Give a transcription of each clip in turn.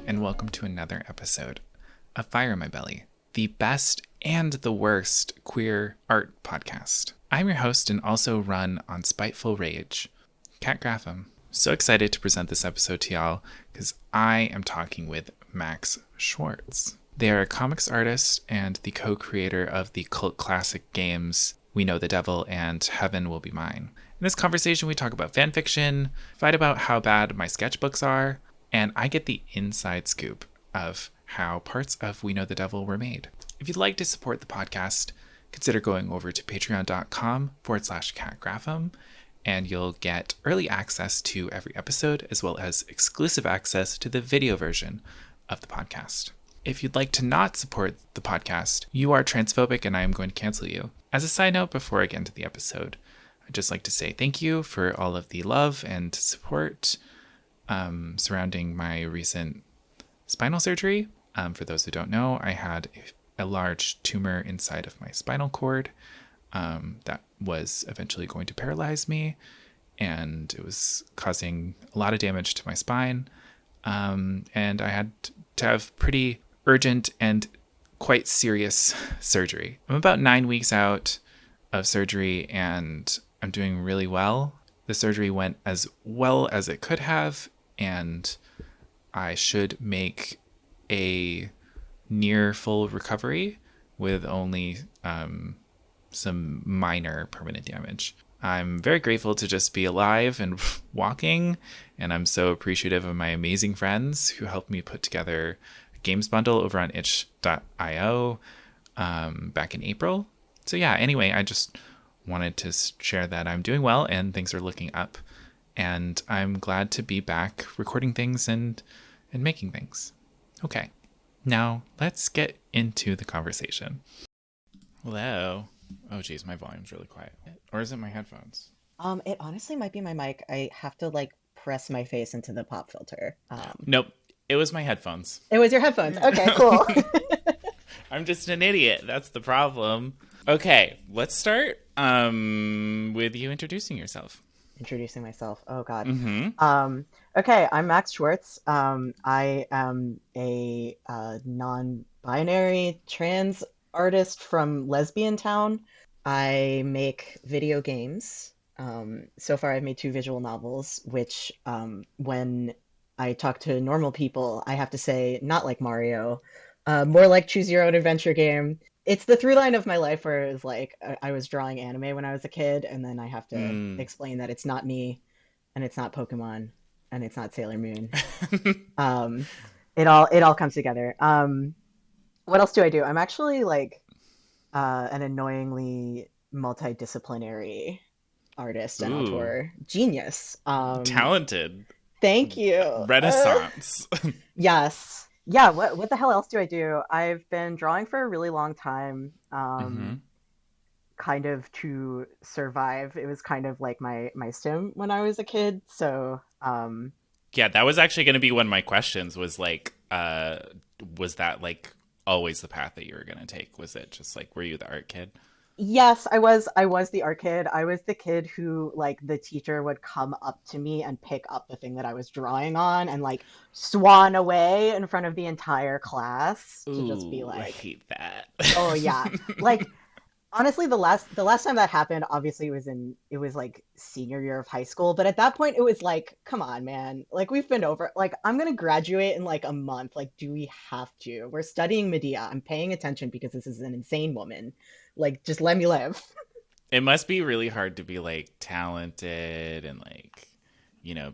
and welcome to another episode of Fire in My Belly, the best and the worst queer art podcast. I'm your host and also run on Spiteful Rage, Kat Graffam. So excited to present this episode to y'all because I am talking with Max Schwartz. They are a comics artist and the co-creator of the cult classic games We Know the Devil and Heaven Will Be Mine. In this conversation, we talk about fanfiction, fight about how bad my sketchbooks are, and I get the inside scoop of how parts of We Know the Devil were made. If you'd like to support the podcast, consider going over to patreon.com/catgrapham, and you'll get early access to every episode, as well as exclusive access to the video version of the podcast. If you'd like to not support the podcast, you are transphobic and I am going to cancel you. As a side note, before I get into the episode, I'd just like to say thank you for all of the love and support surrounding my recent spinal surgery. For those who don't know, I had a large tumor inside of my spinal cord that was eventually going to paralyze me, and it was causing a lot of damage to my spine. And I had to have pretty urgent and quite serious surgery. I'm about 9 weeks out of surgery and I'm doing really well. The surgery went as well as it could have, and I should make a near full recovery with only some minor permanent damage. I'm very grateful to just be alive and walking, and I'm so appreciative of my amazing friends who helped me put together a games bundle over on itch.io back in April. So yeah, anyway, I just wanted to share that I'm doing well and things are looking up, and I'm glad to be back recording things and making things. Okay, now let's get into the conversation. Hello. Oh geez, my volume's really quiet. Or is it my headphones? It honestly might be my mic. I have to press my face into the pop filter. Nope, it was my headphones. It was your headphones. Okay, cool. I'm just an idiot. That's the problem. Okay, let's start with you introducing yourself. Introducing myself. Oh God. Mm-hmm. Okay, I'm Max Schwartz. I am a non-binary trans artist from Lesbian Town. I make video games. So far, I've made 2 visual novels, which when I talk to normal people, I have to say, not like Mario, more like choose your own adventure game. It's the through line of my life where it's like I was drawing anime when I was a kid, and then I have to explain that it's not me, and it's not Pokemon, and it's not Sailor Moon. It all comes together. What else do I do? I'm actually an annoyingly multidisciplinary artist and Ooh, auteur genius. talented. Thank you. Renaissance. Yes. Yeah, what the hell else do I do? I've been drawing for a really long time, Mm-hmm. kind of to survive. It was kind of like my sim when I was a kid. So, Yeah, that was actually going to be one of my questions was was that always the path that you were going to take? Was it just were you the art kid? yes, I was the art kid. I was the kid who the teacher would come up to me and pick up the thing that I was drawing on and swan away in front of the entire class to just be Ooh, I like, hate that. "Oh yeah." Honestly, the last time that happened, obviously it was senior year of high school, but at that point it was come on, man. We've been over I'm gonna graduate in a month. Do we have to? We're studying Medea. I'm paying attention because this is an insane woman. Just let me live. It must be really hard to be talented and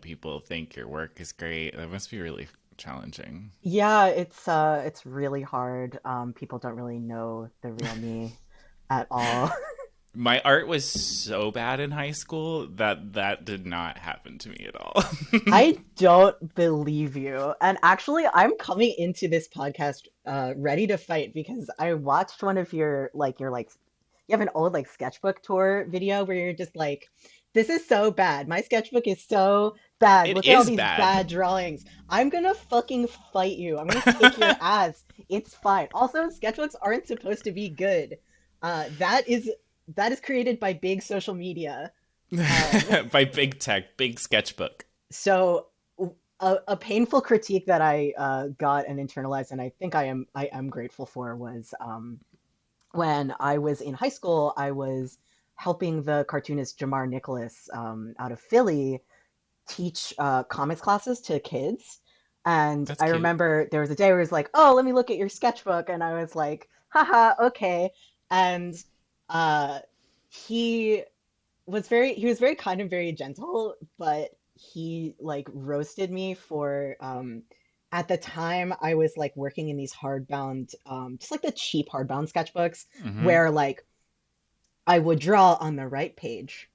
people think your work is great. That must be really challenging. Yeah, it's really hard. People don't really know the real me at all. My art was so bad in high school that did not happen to me at all. I don't believe you. And actually, I'm coming into this podcast ready to fight because I watched one of you have an old sketchbook tour video where you're just this is so bad. My sketchbook is so bad. It Look at all is these bad. bad drawings. I'm gonna fucking fight you. I'm gonna kick your ass. It's fine. Also, sketchbooks aren't supposed to be good. That is created by big social media. Um, By big tech, big sketchbook. so a painful critique that I got and internalized, and I think I am grateful for, was when I was in high school, I was helping the cartoonist Jamar Nicholas out of Philly teach comics classes to kids. And That's I cute. remember there was a day where he was like, "Oh, let me look at your sketchbook," and I was like, "Haha, okay." And uh, he he was very kind and very gentle, but he like roasted me for at the time I was like working in these hardbound just like the cheap hardbound sketchbooks Mm-hmm. where like I would draw on the right page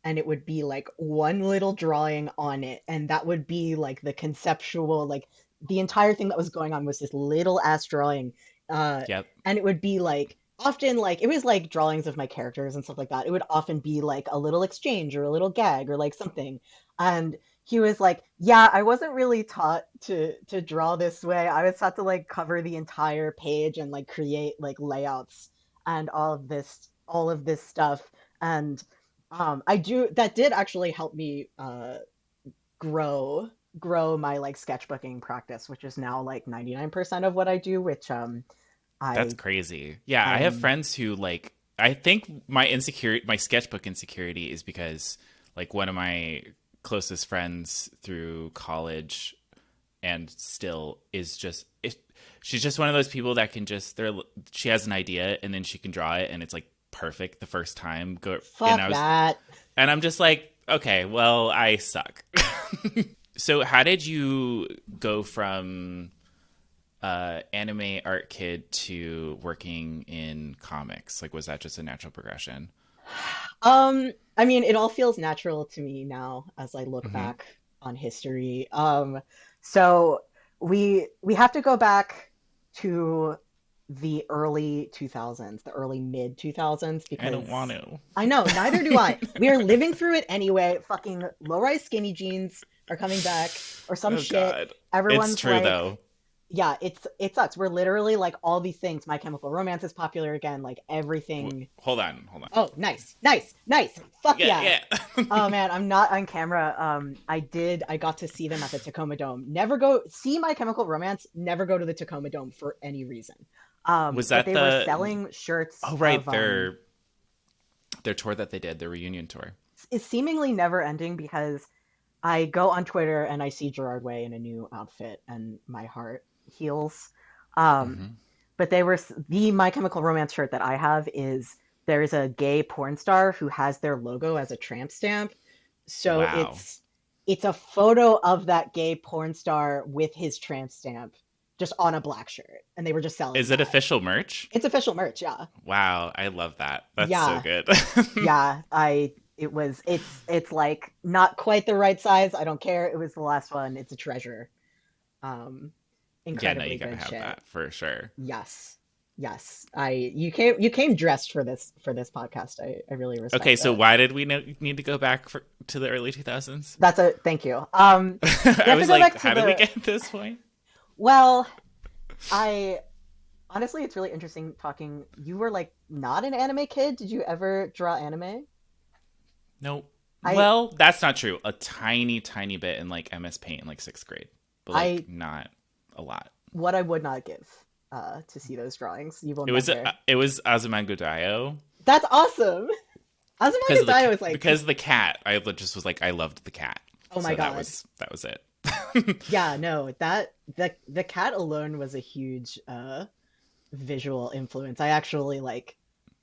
and it would be like one little drawing on it, and that would be like the conceptual, like the entire thing that was going on was this little ass drawing. uh Yep. and it would be like often like it was like drawings of my characters and stuff like that. It would often be like a little exchange or a little gag or like something. And he was like, "Yeah, I wasn't really taught to draw this way. I was taught to like cover the entire page and like create like layouts and all of this stuff." And I do that did actually help me grow my like sketchbooking practice, which is now like 99% of what I do, which That's I crazy. Yeah, I have I'm friends who like I think my sketchbook insecurity is because like one of my closest friends through college and still is just she's just one of those people that can just she has an idea and then she can draw it and it's like perfect the first time. Go and fuck that. and I'm just like, okay, well, I suck. So how did you go from anime art kid to working in comics? Like, was that just a natural progression? I mean, it all feels natural to me now as I look Mm-hmm. back on history. So we have to go back to the early 2000s, the early mid 2000s, I don't want because to. I know, neither do I. We are living through it anyway. Fucking low-rise skinny jeans are coming back or some Oh shit. God, it's Everyone's true like, though. yeah, it sucks. We're literally like all these things. My Chemical Romance is popular again, like everything. Hold on, hold on. Oh, nice, nice, nice. Fuck Yeah, yeah. yeah. Oh man, I'm not on camera. I got to see them at the Tacoma Dome. Never go see My Chemical Romance. Never go to the Tacoma Dome for any reason. Was But that they were the? selling shirts Oh of right, their tour that they did, their reunion tour. is seemingly never ending because I go on Twitter and I see Gerard Way in a new outfit and my heart heals. Um, Mm-hmm. but they were the My Chemical Romance shirt that I have is there is a gay porn star who has their logo as a tramp stamp. So Wow. it's a photo of that gay porn star with his tramp stamp just on a black shirt, and they were just selling Is it that. official merch? It's official merch, yeah. Wow, I love that. That's so Yeah, good. yeah. I it was it's like not quite the right size. I don't care. It was the last one. It's a treasure. Um, Yeah, no, you incredibly gotta good have shit. that for sure. Yes. Yes. I you came dressed for this podcast. I really Okay, respect so it. why did we need to go back to the early 2000s? That's a thank you. We I have to was go like, back to how did we the get to this point? well, I honestly it's really interesting talking. You were like not an anime kid. Did you ever draw anime? Nope. I Well, that's not true. A tiny, tiny bit in like MS Paint in like sixth grade, but like I not a lot. what I would not give to see those drawings. You will It was never. it was Azumango Daioh That's awesome. because Azumanga of the Daioh was like, because of the cat. I just was like, I loved the cat, oh my so God. that was it. Yeah, no, that the cat alone was a huge visual influence. I actually like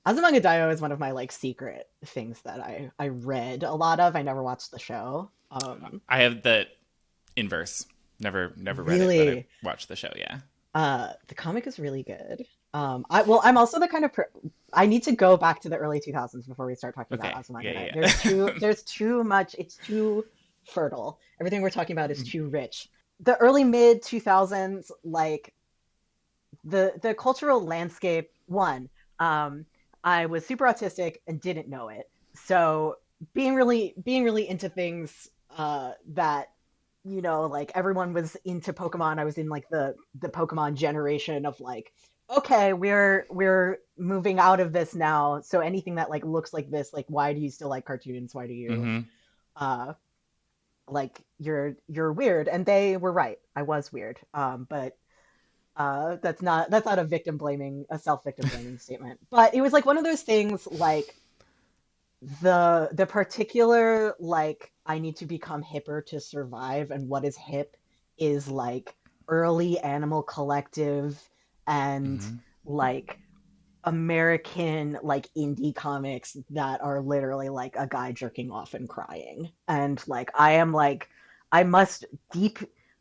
Azumanga Daioh is one of my like secret things that I read a lot of. I never watched the show. I have the inverse. Never read it, but I Really, watched the show. Yeah. the comic is really good. I'm also the kind of I need to go back to the early 2000s before we start talking about Okay. Yeah. Azumanga Daioh. Yeah. There's too much. It's too fertile. Everything we're talking about is too rich. The early mid 2000s, like the cultural landscape. One, I was super autistic and didn't know it. So being really into things that like everyone was into Pokemon. I was in like the Pokemon generation of like, okay, we're moving out of this now. So anything that like looks like this, like why do you still like cartoons? Why do you Mm-hmm. uh like you're weird, and they were right. I was weird. But that's not a self victim blaming statement. But it was like one of those things, like the particular, like, I need to become hipper to survive, and what is hip is like early Animal Collective and Mm-hmm. like American like indie comics that are literally like a guy jerking off and crying. And like I am like I must deep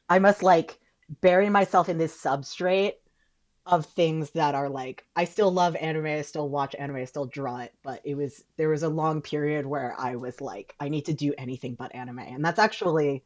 I must like bury myself in this substrate of things that are like, I still love anime, I still watch anime, I still draw it, but there was a long period where I was like, I need to do anything but anime. And that's actually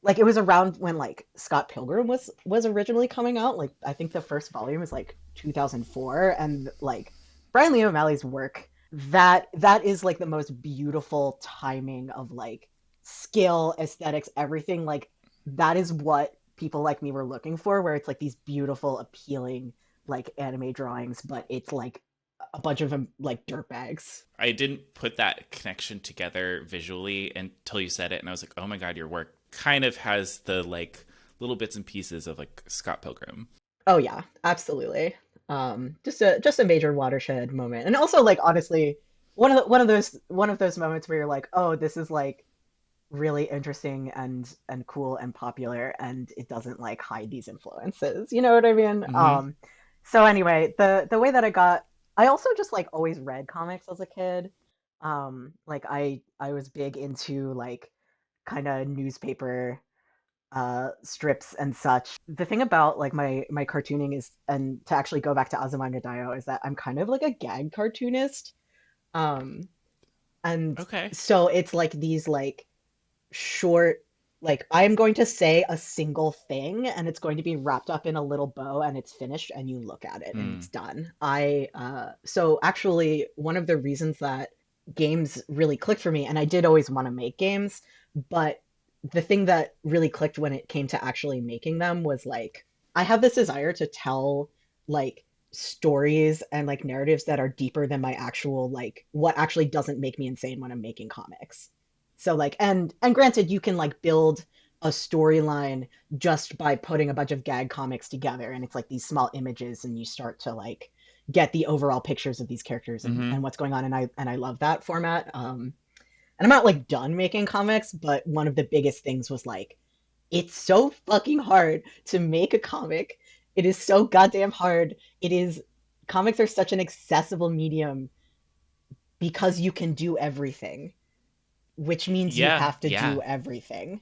like, it was around when like Scott Pilgrim was originally coming out. Like I think the first volume was like 2004, and like Brian Lee O'Malley's work, that is like the most beautiful timing of like skill, aesthetics, everything. Like that is what people like me were looking for, where it's like these beautiful, appealing like anime drawings, but it's like a bunch of them like dirt bags. I didn't put that connection together visually until you said it, and I was like, oh my god, your work kind of has the like little bits and pieces of like Scott Pilgrim. Oh yeah, absolutely. Just a major watershed moment, and also like honestly, one of those moments where you're like, oh, this is like really interesting and cool and popular, and it doesn't like hide these influences. You know what I mean? Mm-hmm. So anyway, the way that I also just like always read comics as a kid. Like I was big into like kind of newspaper strips and such. The thing about like my cartooning is, and to actually go back to Azumanga Daioh, is that I'm kind of like a gag cartoonist. Um, and Okay. so it's like these like short, like I'm going to say a single thing and it's going to be wrapped up in a little bow and it's finished and you look at it and it's Mm. done. I So actually one of the reasons that games really clicked for me, and I did always want to make games, but the thing that really clicked when it came to actually making them was like I have this desire to tell like stories and like narratives that are deeper than my actual, like what actually doesn't make me insane when I'm making comics. So like, and granted, you can like build a storyline just by putting a bunch of gag comics together, and it's like these small images, and you start to like get the overall pictures of these characters Mm-hmm. and what's going on. And I love that format. And I'm not like done making comics, but one of the biggest things was like, it's so fucking hard to make a comic. It is so goddamn hard. It is Comics are such an accessible medium because you can do everything, which means you Yeah. have to Yeah. do everything.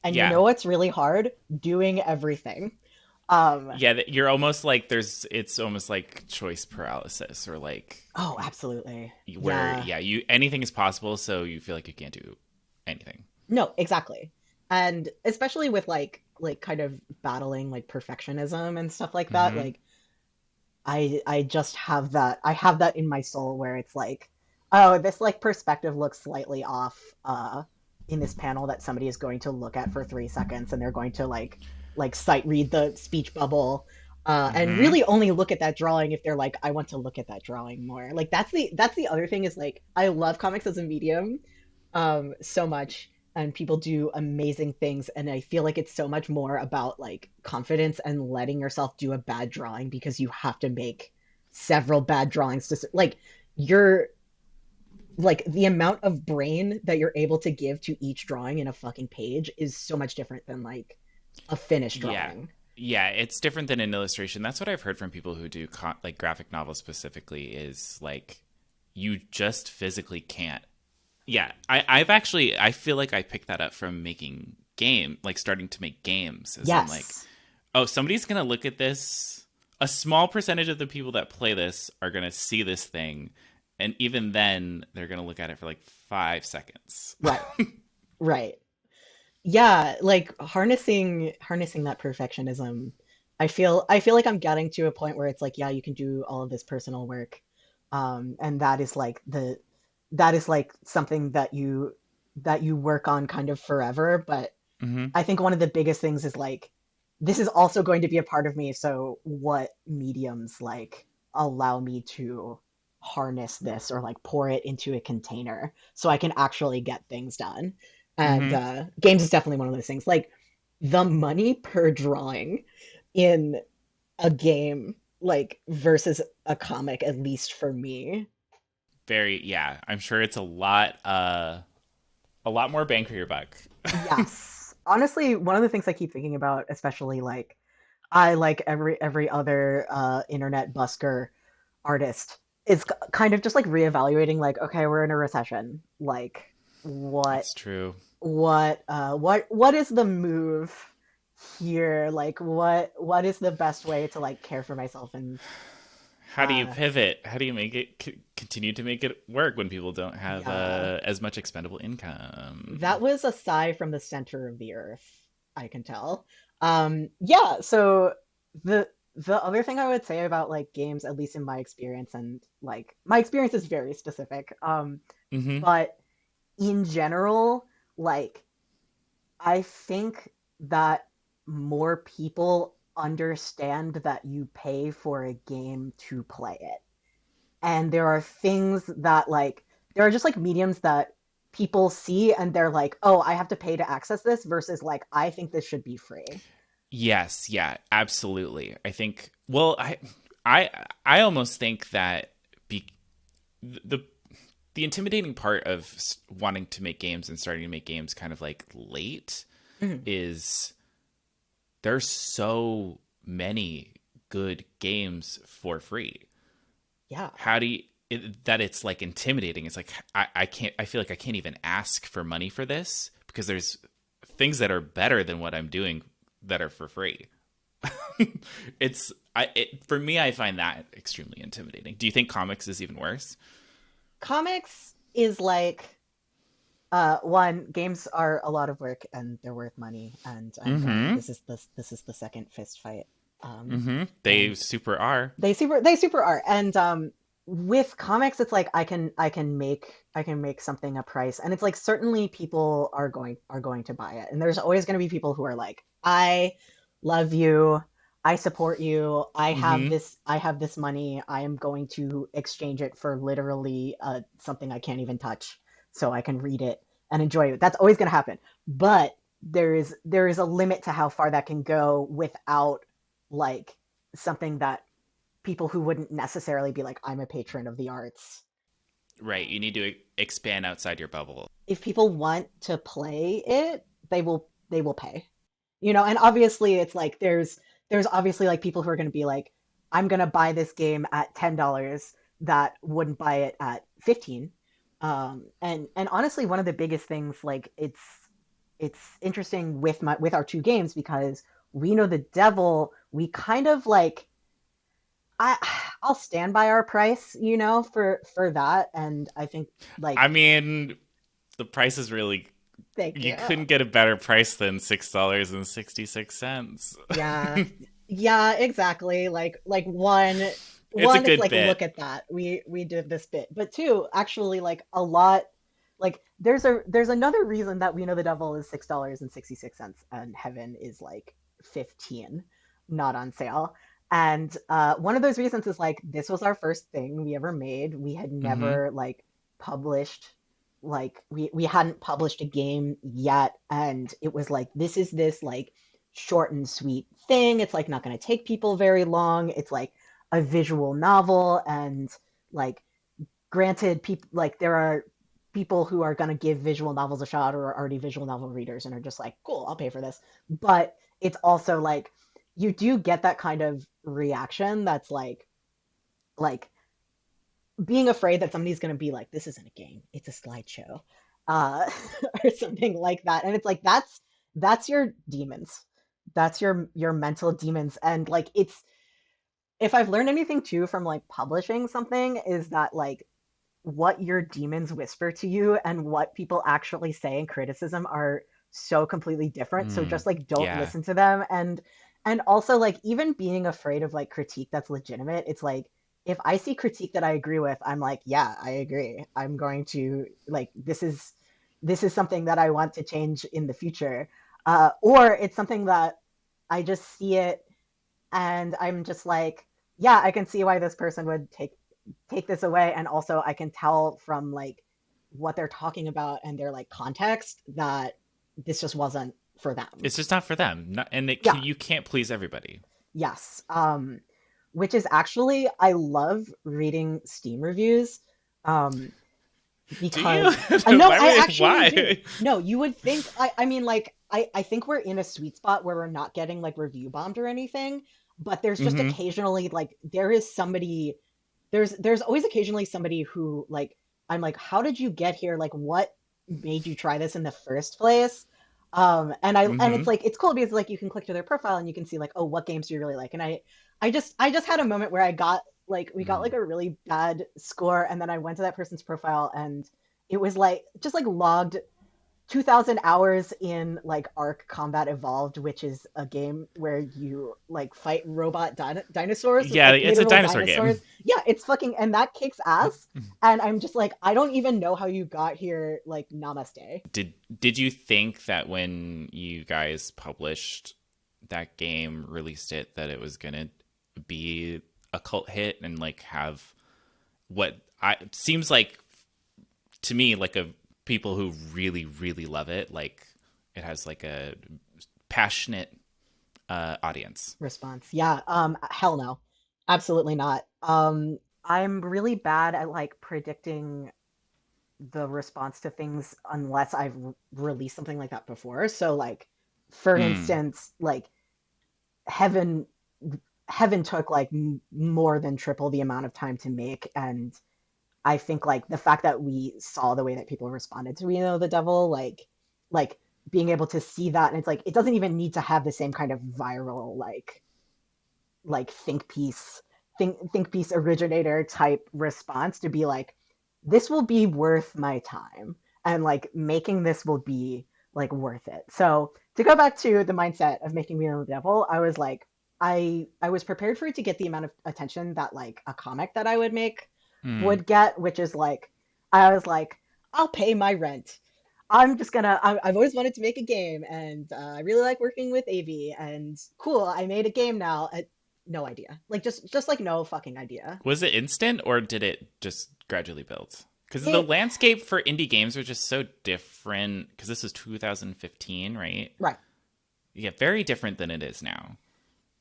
And you Yeah. know what's really hard? Doing everything. Um, Yeah. You're almost like it's almost like choice paralysis or like oh, absolutely. where, Yeah. yeah, anything is possible. So you feel like you can't do anything. No, exactly. And especially with like kind of battling like perfectionism and stuff like that, Mm-hmm. like I just have that, I have that in my soul where it's like, oh, this like perspective looks slightly off in this panel that somebody is going to look at for 3 seconds, and they're going to like sight read the speech bubble and Mm-hmm. really only look at that drawing if they're like, I want to look at that drawing more. Like that's the other thing, is like I love comics as a medium so much, and people do amazing things, and I feel like it's so much more about like confidence and letting yourself do a bad drawing, because you have to make several bad drawings like you're like the amount of brain that you're able to give to each drawing in a fucking page is so much different than like a finished Yeah. drawing. Yeah, it's different than an illustration. That's what I've heard from people who do like graphic novels specifically is like you just physically can't. Yeah, I've actually I feel like I picked that up from making like starting to make games as in like, Yes. oh, somebody's going to look at this. A small percentage of the people that play this are going to see this thing, and even then they're going to look at it for like 5 seconds. Right. Right. Yeah, like harnessing that perfectionism. I feel like I'm getting to a point where it's like, yeah, you can do all of this personal work. And that is like something that you work on kind of forever. But Mm-hmm. I think one of the biggest things is like, this is also going to be a part of me. So what mediums like allow me to harness this, or like pour it into a container so I can actually get things done? And Mm-hmm. games is definitely one of those things. Like the money per drawing in a game, like versus a comic, at least for me. Very, yeah. I'm sure it's a lot more bang for your buck. Yes. Honestly, one of the things I keep thinking about, especially like I like every other internet busker artist, is kind of just like reevaluating like, okay, we're in a recession. Like what It's true. what is the move here? Like what is the best way to like care for myself and How do you uh pivot? How do you make it continue to make it work when people don't have yeah. as much expendable income? That was a sigh from the center of the earth, I can tell. Yeah, so the other thing I would say about like games, at least in my experience, and like my experience is very specific. Mm-hmm. But in general, like I think that more people understand that you pay for a game to play it. And there are things that like there are just like mediums that people see and they're like, "Oh, I have to pay to access this," versus like, "I think this should be free." Yes, yeah, absolutely. I think. Well, I, I almost think that be, the the intimidating part of wanting to make games and starting to make games kind of like late Mhm. is there's so many good games for free. Yeah. How do you that it's like intimidating? It's like I can't. I feel like I can't even ask for money for this because there's things that are better than what I'm doing that are for free. For me, I find that extremely intimidating. Do you think comics is even worse? Comics is like one, games are a lot of work and they're worth money, and Mm-hmm. this is the second fist fight. Um Mm-hmm. They and super are. they super are. And with comics it's like I can make something a price, and it's like certainly people are going to buy it, and there's always going to be people who are like, I love you, I support you, Mm-hmm. I have this money, I am going to exchange it for literally something I can't even touch so I can read it and enjoy it. That's always going to happen. But there is a limit to how far that can go without like something that people who wouldn't necessarily be like, I'm a patron of the arts. Right. You need to expand outside your bubble. If people want to play it, they will pay. You know, and obviously it's like there's obviously like people who are going to be like, I'm going to buy this game at $10 that wouldn't buy it at 15. And honestly, one of the biggest things, like it's interesting with my with our two games because we know the devil, we kind of like I I'll stand by our price, you know, for that. And I think I like, mean, the price is really. thank You you. couldn't get a better price than $6.66. Yeah. Yeah, exactly. Like It's a one, it's good like, look bit. at that. We did this bit. But two, actually like a lot, like there's another reason that we know the devil is $6.66 and heaven is like 15, not on sale. And one of those reasons is like this was our first thing we ever made. We had Mm-hmm. never like published, like we hadn't published a game yet, and it was like this like short and sweet thing. It's like not going to take people very long. It's like a visual novel, and like granted, people like there are people who are going to give visual novels a shot or are already visual novel readers and are just like, cool, I'll pay for this. But it's also like you do get that kind of reaction that's like being afraid that somebody's going to be like, this isn't a game, it's a slideshow, uh, or something like that. And it's like that's your demons, that's your mental demons. And like it's, if I've learned anything too from like publishing something, is that like what your demons whisper to you and what people actually say in criticism are so completely different. So Mm, just like don't yeah. listen to them. And also like even being afraid of like critique that's legitimate, it's like if I see critique that I agree with, I'm like, yeah, I agree. I'm going to like this is something that I want to change in the future. Or it's something that I just see it and I'm just like, yeah, I can see why this person would take this away. And also I can tell from like what they're talking about and their like context, that this just wasn't for them. It's just not for them. And Yeah. you can't please everybody. Yes. Which is actually, I love reading Steam reviews. Um, Do you? because I know I actually do. Why? No, you would think I mean like I think we're in a sweet spot where we're not getting like review bombed or anything, but there's just Hmm. occasionally like there is somebody there's always occasionally somebody who like I'm like, how did you get here? Like what made you try this in the first place? And it's Hmm. like it's cool because like you can click to their profile and you can see like, oh, what games do you really like? And I just had a moment where I got like we got like a really bad score, and then I went to that person's profile and it was like just like logged 2000 hours in like Ark Combat Evolved, which is a game where you like fight robot dinosaurs, Yeah, like it's a literal dinosaur dinosaurs. game. Yeah, it's fucking, and that kicks ass. And I'm just like, I don't even know how you got here. Like, namaste. Did you think that when you guys published that game, released it, that it was gonna be a cult hit and like have what I seems like to me like a people who really really love it, like it has like a passionate audience. Response. Yeah. Hell no. Absolutely not. I'm really bad at like predicting the response to things unless I've released something like that before. So like for Mm. instance, like Heaven Heaven took like more than triple the amount of time to make, and I think like the fact that we saw the way that people responded to We Know the Devil, like being able to see that, and it's like it doesn't even need to have the same kind of viral like think piece originator type response to be like, this will be worth my time, and like making this will be like worth it. So to go back to the mindset of making Me the Devil, I was like, I was prepared for it to get the amount of attention that like a comic that I would make Mm. would get, which is like, I was like, I'll pay my rent. I'm just gonna. I've always wanted to make a game, and I really like working with AV. And cool, I made a game now. No idea, like just like no fucking idea. Was it instant or did it just gradually build? Because the It landscape for indie games are just so different. Because this was 2015, right? right. Yeah, very different than it is now.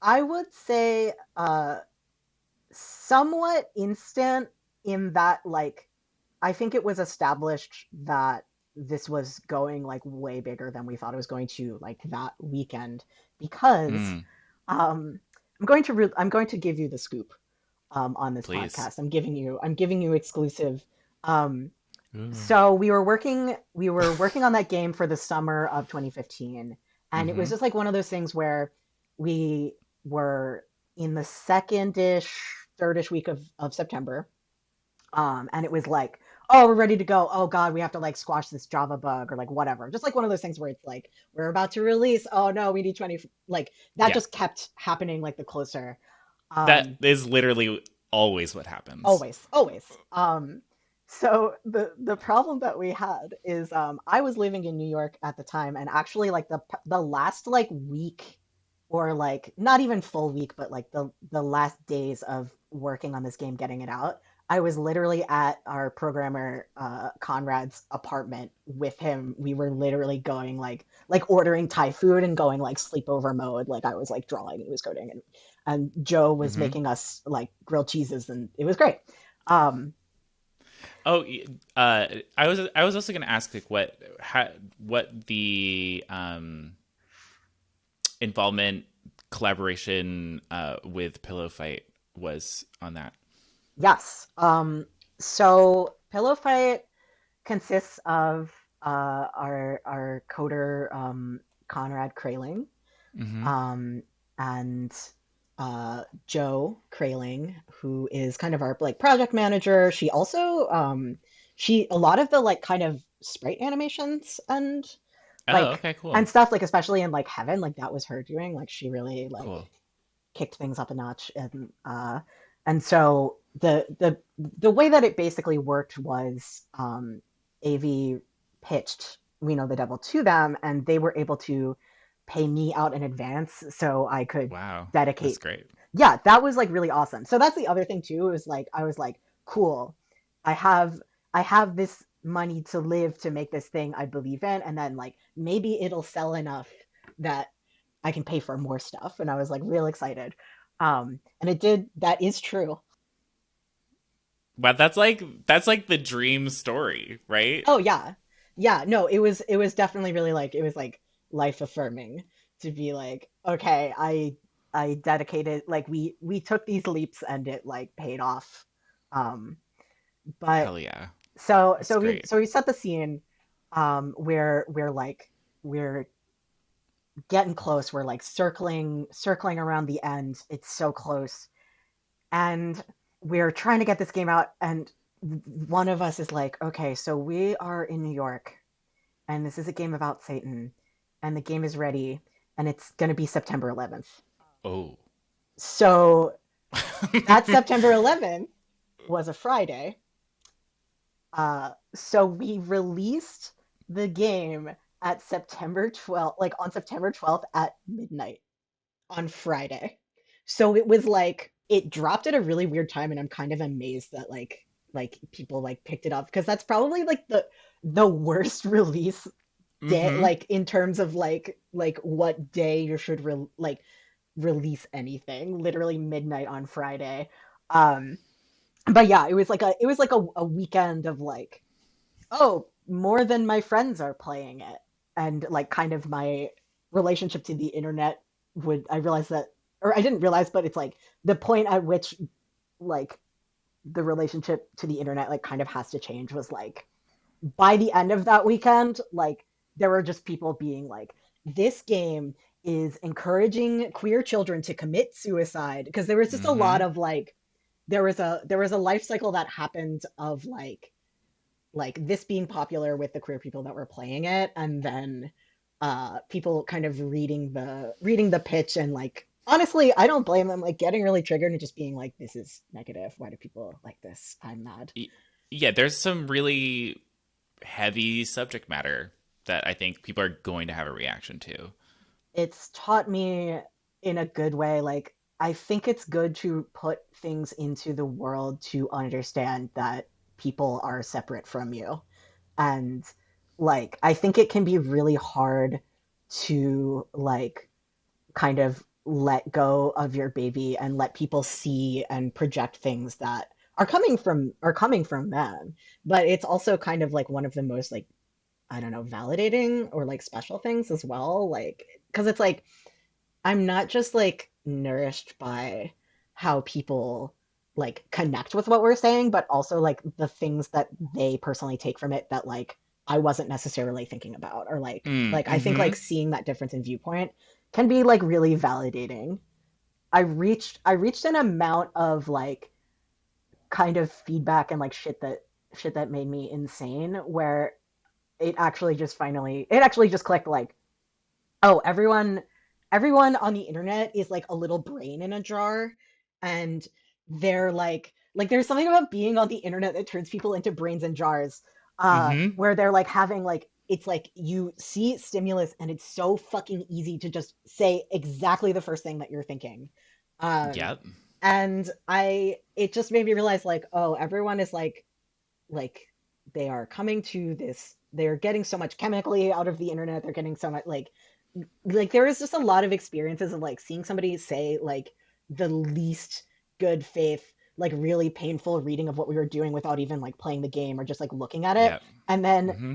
I would say somewhat instant in that like I think it was established that this was going like way bigger than we thought it was going to like that weekend because Mm. um I'm going to give you the scoop on this Please. podcast. I'm giving you exclusive. Um, Ooh. so we were working on that game for the summer of 2015, and it was Mm-hmm. just like one of those things where we were in the second-ish, third-ish week of September, and it was like, oh, we're ready to go. Oh God, we have to like squash this Java bug or like whatever. Just like one of those things where it's like we're about to release. Oh no, we need 20. Like that Yeah, just kept happening like the closer. that Um, is literally always what happens. always. So the problem that we had is I was living in New York at the time, and actually like the last like week or like not even full week, but like the last days of working on this game, getting it out, I was literally at our programmer Conrad's apartment with him. We were literally going like ordering Thai food and going like sleepover mode. Like I was like drawing, he was coding, and Joe was Mm-hmm. making us like grilled cheeses, and it was great. Um, Oh, I was also going to ask like what the involvement collaboration with Pillow Fight was on that. yes. So Pillow Fight consists of our coder Conrad Kraling, Mm-hmm. um, and Joe Kraling, who is kind of our like project manager. She also she a lot of the like kind of sprite animations Oh, like okay, cool, and stuff like especially in like Heaven, like that was her doing. Like she really like cool. kicked things up a notch, and so the way that it basically worked was AV pitched We Know the Devil to them, and they were able to pay me out in advance so I could Wow, that's dedicate. great. Yeah, that was like really awesome. So that's the other thing too, is like I was like, cool, I have I have this money to live to make this thing I believe in, and then like maybe it'll sell enough that I can pay for more stuff. And I was like real excited. And it did. That is true. But that's like the dream story, right? Oh yeah. Yeah, no, it was definitely really like it was like life affirming to be like, okay, I dedicated like we took these leaps and it like paid off. Um but Hell yeah. so That's so we great. so we set the scene where we're like we're getting close, we're like circling around the end. It's so close. And we're trying to get this game out and one of us is like, okay, so we are in New York and this is a game about Satan, and the game is ready, and it's going to be September 11th. Oh. So that September 11th was a Friday. So we released the game at September 12th, like on September 12th at midnight on Friday. So it was like it dropped at a really weird time, and I'm kind of amazed that like people like picked it up because that's probably like the worst release day Mm-hmm. like in terms of like what day you should like release anything, literally midnight on Friday. um but yeah, it was like a weekend of like, oh, more than my friends are playing it, and like kind of my relationship to the internet would, I realized that, or I didn't realize, but it's like the point at which like the relationship to the internet like kind of has to change was like by the end of that weekend, like there were just people being like, this game is encouraging queer children to commit suicide, because there was just a lot Mm-hmm. of like there was a life cycle that happened of like this being popular with the queer people that were playing it, and then people kind of reading the pitch, and like honestly I don't blame them, like getting really triggered and just being like, this is negative, why do people like this, I'm mad. Yeah, there's some really heavy subject matter that I think people are going to have a reaction to. It's taught me in a good way. Like, I think it's good to put things into the world to understand that people are separate from you. And like, I think it can be really hard to like kind of let go of your baby and let people see and project things that are coming from them. But it's also kind of like one of the most like, I don't know, validating or like special things as well. Like, because it's like I'm not just like nourished by how people like connect with what we're saying, but also like the things that they personally take from it that like I wasn't necessarily thinking about, or like I think Mm-hmm. like seeing that difference in viewpoint can be like really validating. I reached an amount of like kind of feedback and like shit that made me insane, where it actually just clicked like, oh, everyone on the internet is like a little brain in a jar, and they're like there's something about being on the internet that turns people into brains in jars, Mm-hmm. where they're like having like, it's like you see stimulus and it's so fucking easy to just say exactly the first thing that you're thinking. um Yep. and it just made me realize like, oh, everyone is like they are coming to this, they're getting so much chemically out of the internet, they're getting so much like there is just a lot of experiences of like seeing somebody say like the least good faith, like really painful reading of what we were doing without even like playing the game or just like looking at it, Yep. and then Mm-hmm.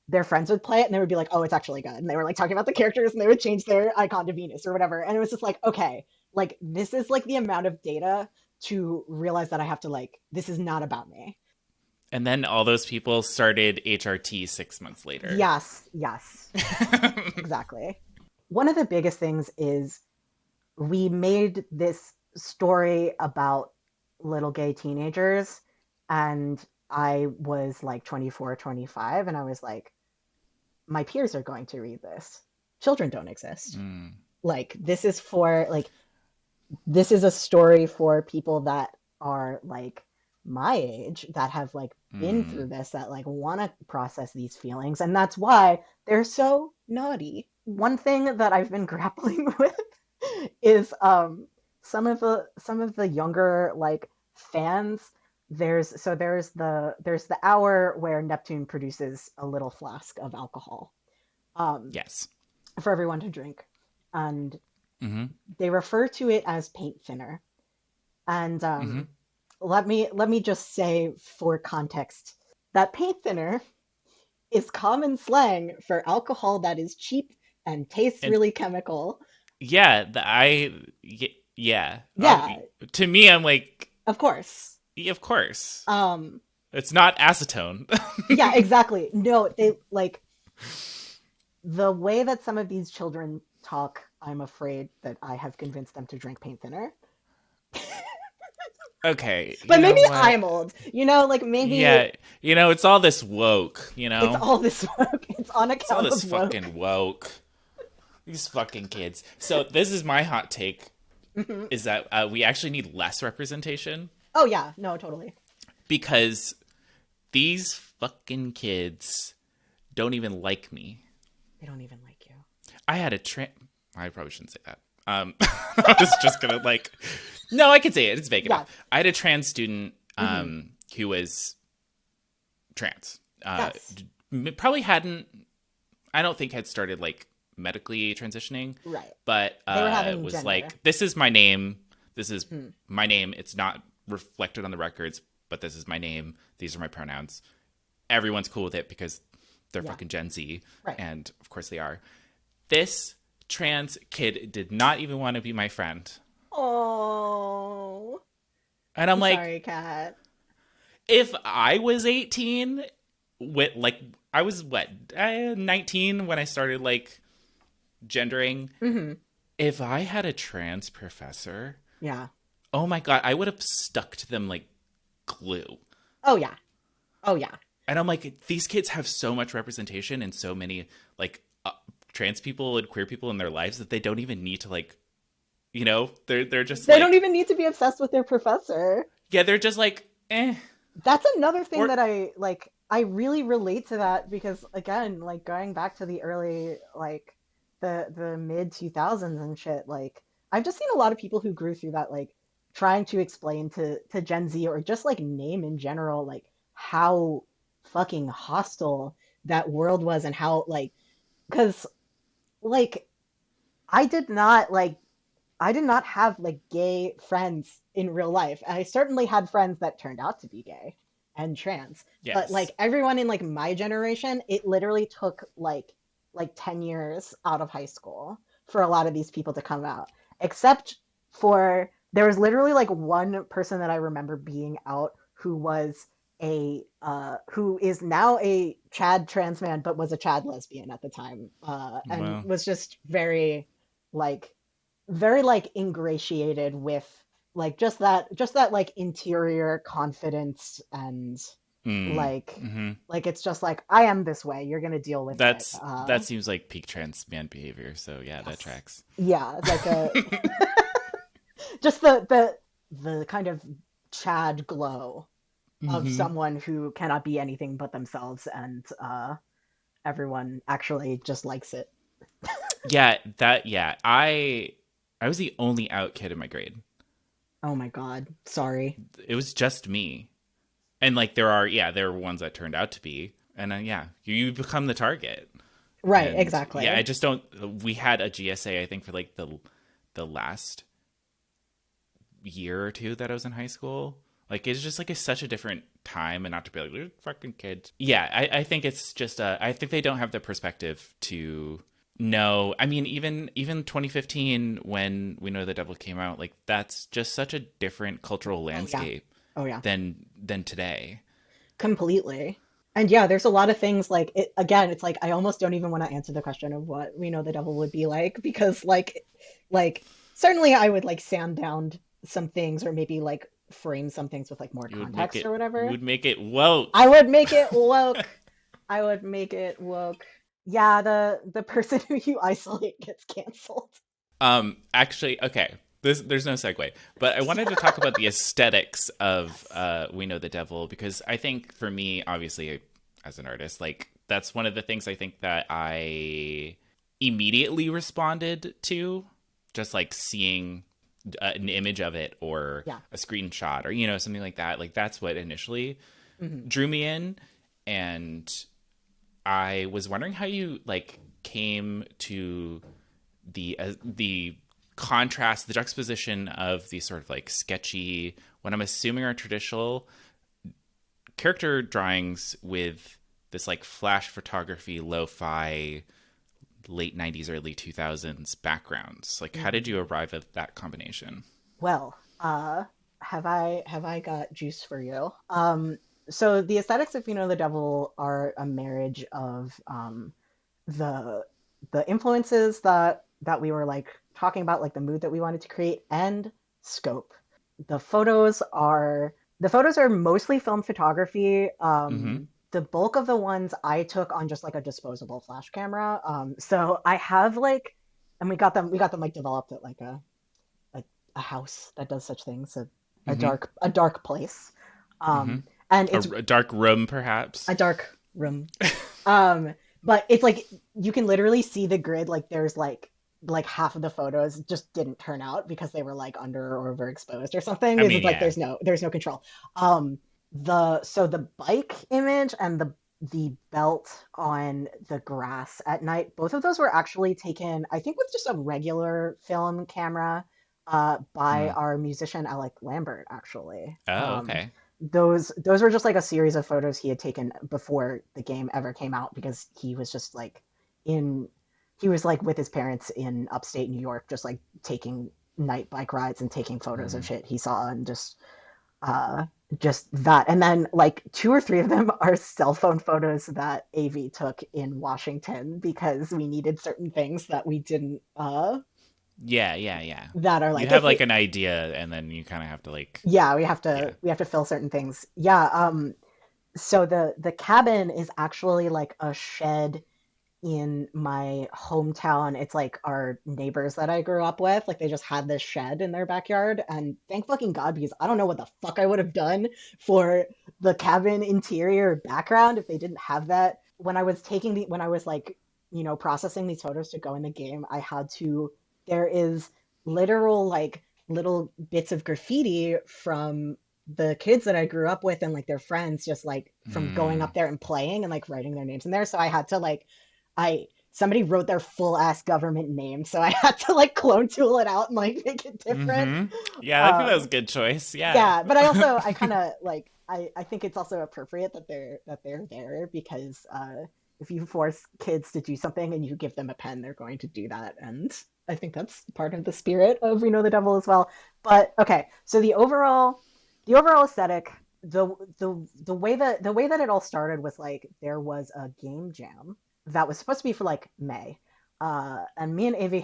their friends would play it and they would be like, oh, it's actually good, and they were like talking about the characters and they would change their icon to Venus or whatever, and it was just like, okay, like this is like the amount of data to realize that I have to like, this is not about me. And then all those people started HRT 6 months later. Yes, yes, exactly. One of the biggest things is we made this story about little gay teenagers, and I was like 24, 25, and I was like, my peers are going to read this. Children don't exist. Mm. Like this is a story for people that are like my age, that have like been Mm. through this, that like want to process these feelings, and that's why they're so naughty. One thing that I've been grappling with is some of the younger like fans, there's the hour where Neptune produces a little flask of alcohol, um, Yes. for everyone to drink, and Mm-hmm. they refer to it as paint thinner. And Mm-hmm. let me just say for context that paint thinner is common slang for alcohol that is cheap and tastes And really chemical. yeah, yeah. Yeah, To me, I'm like, of course. yeah, of course. Um, It's not acetone. yeah, exactly. No, they like the way that some of these children talk. I'm afraid that I have convinced them to drink paint thinner. Okay, But you know maybe what? I'm old. Like maybe Yeah, it's all this woke, it's all this work. It's on It's all account this of woke. fucking woke. These fucking kids. So this is my hot take, Hmm. is that we actually need less representation Oh yeah, no, totally. because these fucking kids don't even like me. They don't even like you. I had a I probably shouldn't say that. I was just gonna like, no, I can say it. It's vague Yeah. enough. I had a trans student Hmm. who was trans. Yes. Probably hadn't. I don't think had started like medically transitioning, Right. but They were having was gender. like, this is my name. This is Hmm. my name. It's not reflected on the records, but this is my name. These are my pronouns. Everyone's cool with it because they're Yeah. fucking Gen Z, Right. and of course they are. This trans kid did not even want to be my friend. Oh, And I'm I'm like, sorry, Kat. if I was 18, with like, I was what, 19 when I started like gendering. Hmm. If I had a trans professor, Yeah. oh my God, I would have stuck to them like glue. Oh yeah. Oh yeah. And I'm like, these kids have so much representation and so many like trans people and queer people in their lives that they don't even need to like, they're just They don't like, even need to be obsessed with their professor. yeah, they're just like, eh. That's another thing Or that I like. I really relate to that because again, like going back to the early like the mid 2000s and shit, like I've just seen a lot of people who grew through that like trying to explain to Gen Z or just like name in general like how fucking hostile that world was and how like because like I did not like I did not have like gay friends in real life. I certainly had friends that turned out to be gay and trans, but like yes. everyone in like my generation, it literally took like 10 years out of high school for a lot of these people to come out. Except for there was literally like one person that I remember being out who was a who is now a Chad trans man but was a Chad lesbian at the time. And Well, was just like very like ingratiated with like just that like interior confidence and like mm-hmm. it's just like I am this way, you're gonna deal with it. That seems like peak trans man behavior. So yeah, that Yes. tracks. Yeah, like a just the kind of Chad glow of Mm-hmm. someone who cannot be anything but themselves and everyone actually just likes it. Yeah. I was the only out kid in my grade. Oh my God, sorry. It was just me. And like there were ones that turned out to be. And yeah, you become the target. Right, And yeah, I exactly. just don't we had a GSA I think for like the last year or two that I was in high school. Like it's just like it's such a different time, and not to be like, "They're fucking kids." Yeah, I think it's just I think they don't have the perspective to know. I mean, even 2015 when We Know the Devil came out, like that's just such a different cultural Oh yeah. landscape Oh yeah. than today. Completely. And yeah, there's a lot of things like it again, it's like I almost don't even want to answer the question of what we know the devil would be like because like certainly I would like sand down some things or maybe like frame some things with like more context or You whatever. would make it woke. I would make it woke. I would make it woke. Yeah, the person who you isolate gets canceled. Actually, okay. There's no segue, but I wanted to talk about the aesthetics of Yes. We Know the Devil because I think for me, obviously, as an artist, like that's one of the things I think that I immediately responded to, just like seeing an image of it or Yeah. a screenshot or something like that. Like that's what initially Hmm. drew me in, and I was wondering how you like came to the contrast, the juxtaposition of these sort of like sketchy, what I'm assuming are traditional character drawings with this like flash photography, lo-fi, late 90s, early 2000s backgrounds. Like, how did Hmm. you arrive at that combination? Well, have I got juice for you? So the aesthetics of the Devil are a marriage of the the influences that we were like talking about, like the mood that we wanted to create, and scope. The photos are the photos are mostly film photography. Mm-hmm. The bulk of the ones I took on just like a disposable flash camera. So I have like, and we got them like developed at like a, a house that does such things, a Mm-hmm. dark place. Mm-hmm. And it's A dark room, perhaps. a dark room. Um, but it's like you can literally see the grid. Like there's like half of the photos just didn't turn out because they were like under or overexposed or something. I Is mean, it's like yeah. there's no control. The bike image and the belt on the grass at night, both of those were actually taken, I think, with just a regular film camera, by Mm. our musician Alec Lambert, actually. Oh, okay. Those were just like a series of photos he had taken before the game ever came out, because he was just like in he was like with his parents in upstate New York, just like taking night bike rides and taking photos of Mm. shit he saw, and uh just that. And then like two or three of them are cell phone photos that AV took in Washington because we needed certain things that we didn't Yeah, yeah, yeah. that are You like have if like we an idea, and then you kind of have to like, yeah, yeah. we have to fill certain things. Yeah. So the cabin is actually like a shed in my hometown. It's like our neighbors that I grew up with. Like they just had this shed in their backyard, and thank fucking God, because I don't know what the fuck I would have done for the cabin interior background if they didn't have that. When I was like, processing these photos to go in the game, I had to there is literal like little bits of graffiti from the kids that I grew up with and like their friends, just like from going up Mm. there and playing and like writing their names in there. So I had to like I somebody wrote their full ass government name, so I had to like clone tool it out and like make it different. Mm-hmm. Yeah, I think that Uh, was a good choice. Yeah. yeah, but I kind of like I think it's also appropriate that they're there, because if you force kids to do something and you give them a pen, they're going to do that, and I think that's part of the spirit of We Know the Devil as well. But okay, so the overall aesthetic, the way that it all started was like there was a game jam that was supposed to be for like May. And me and Avi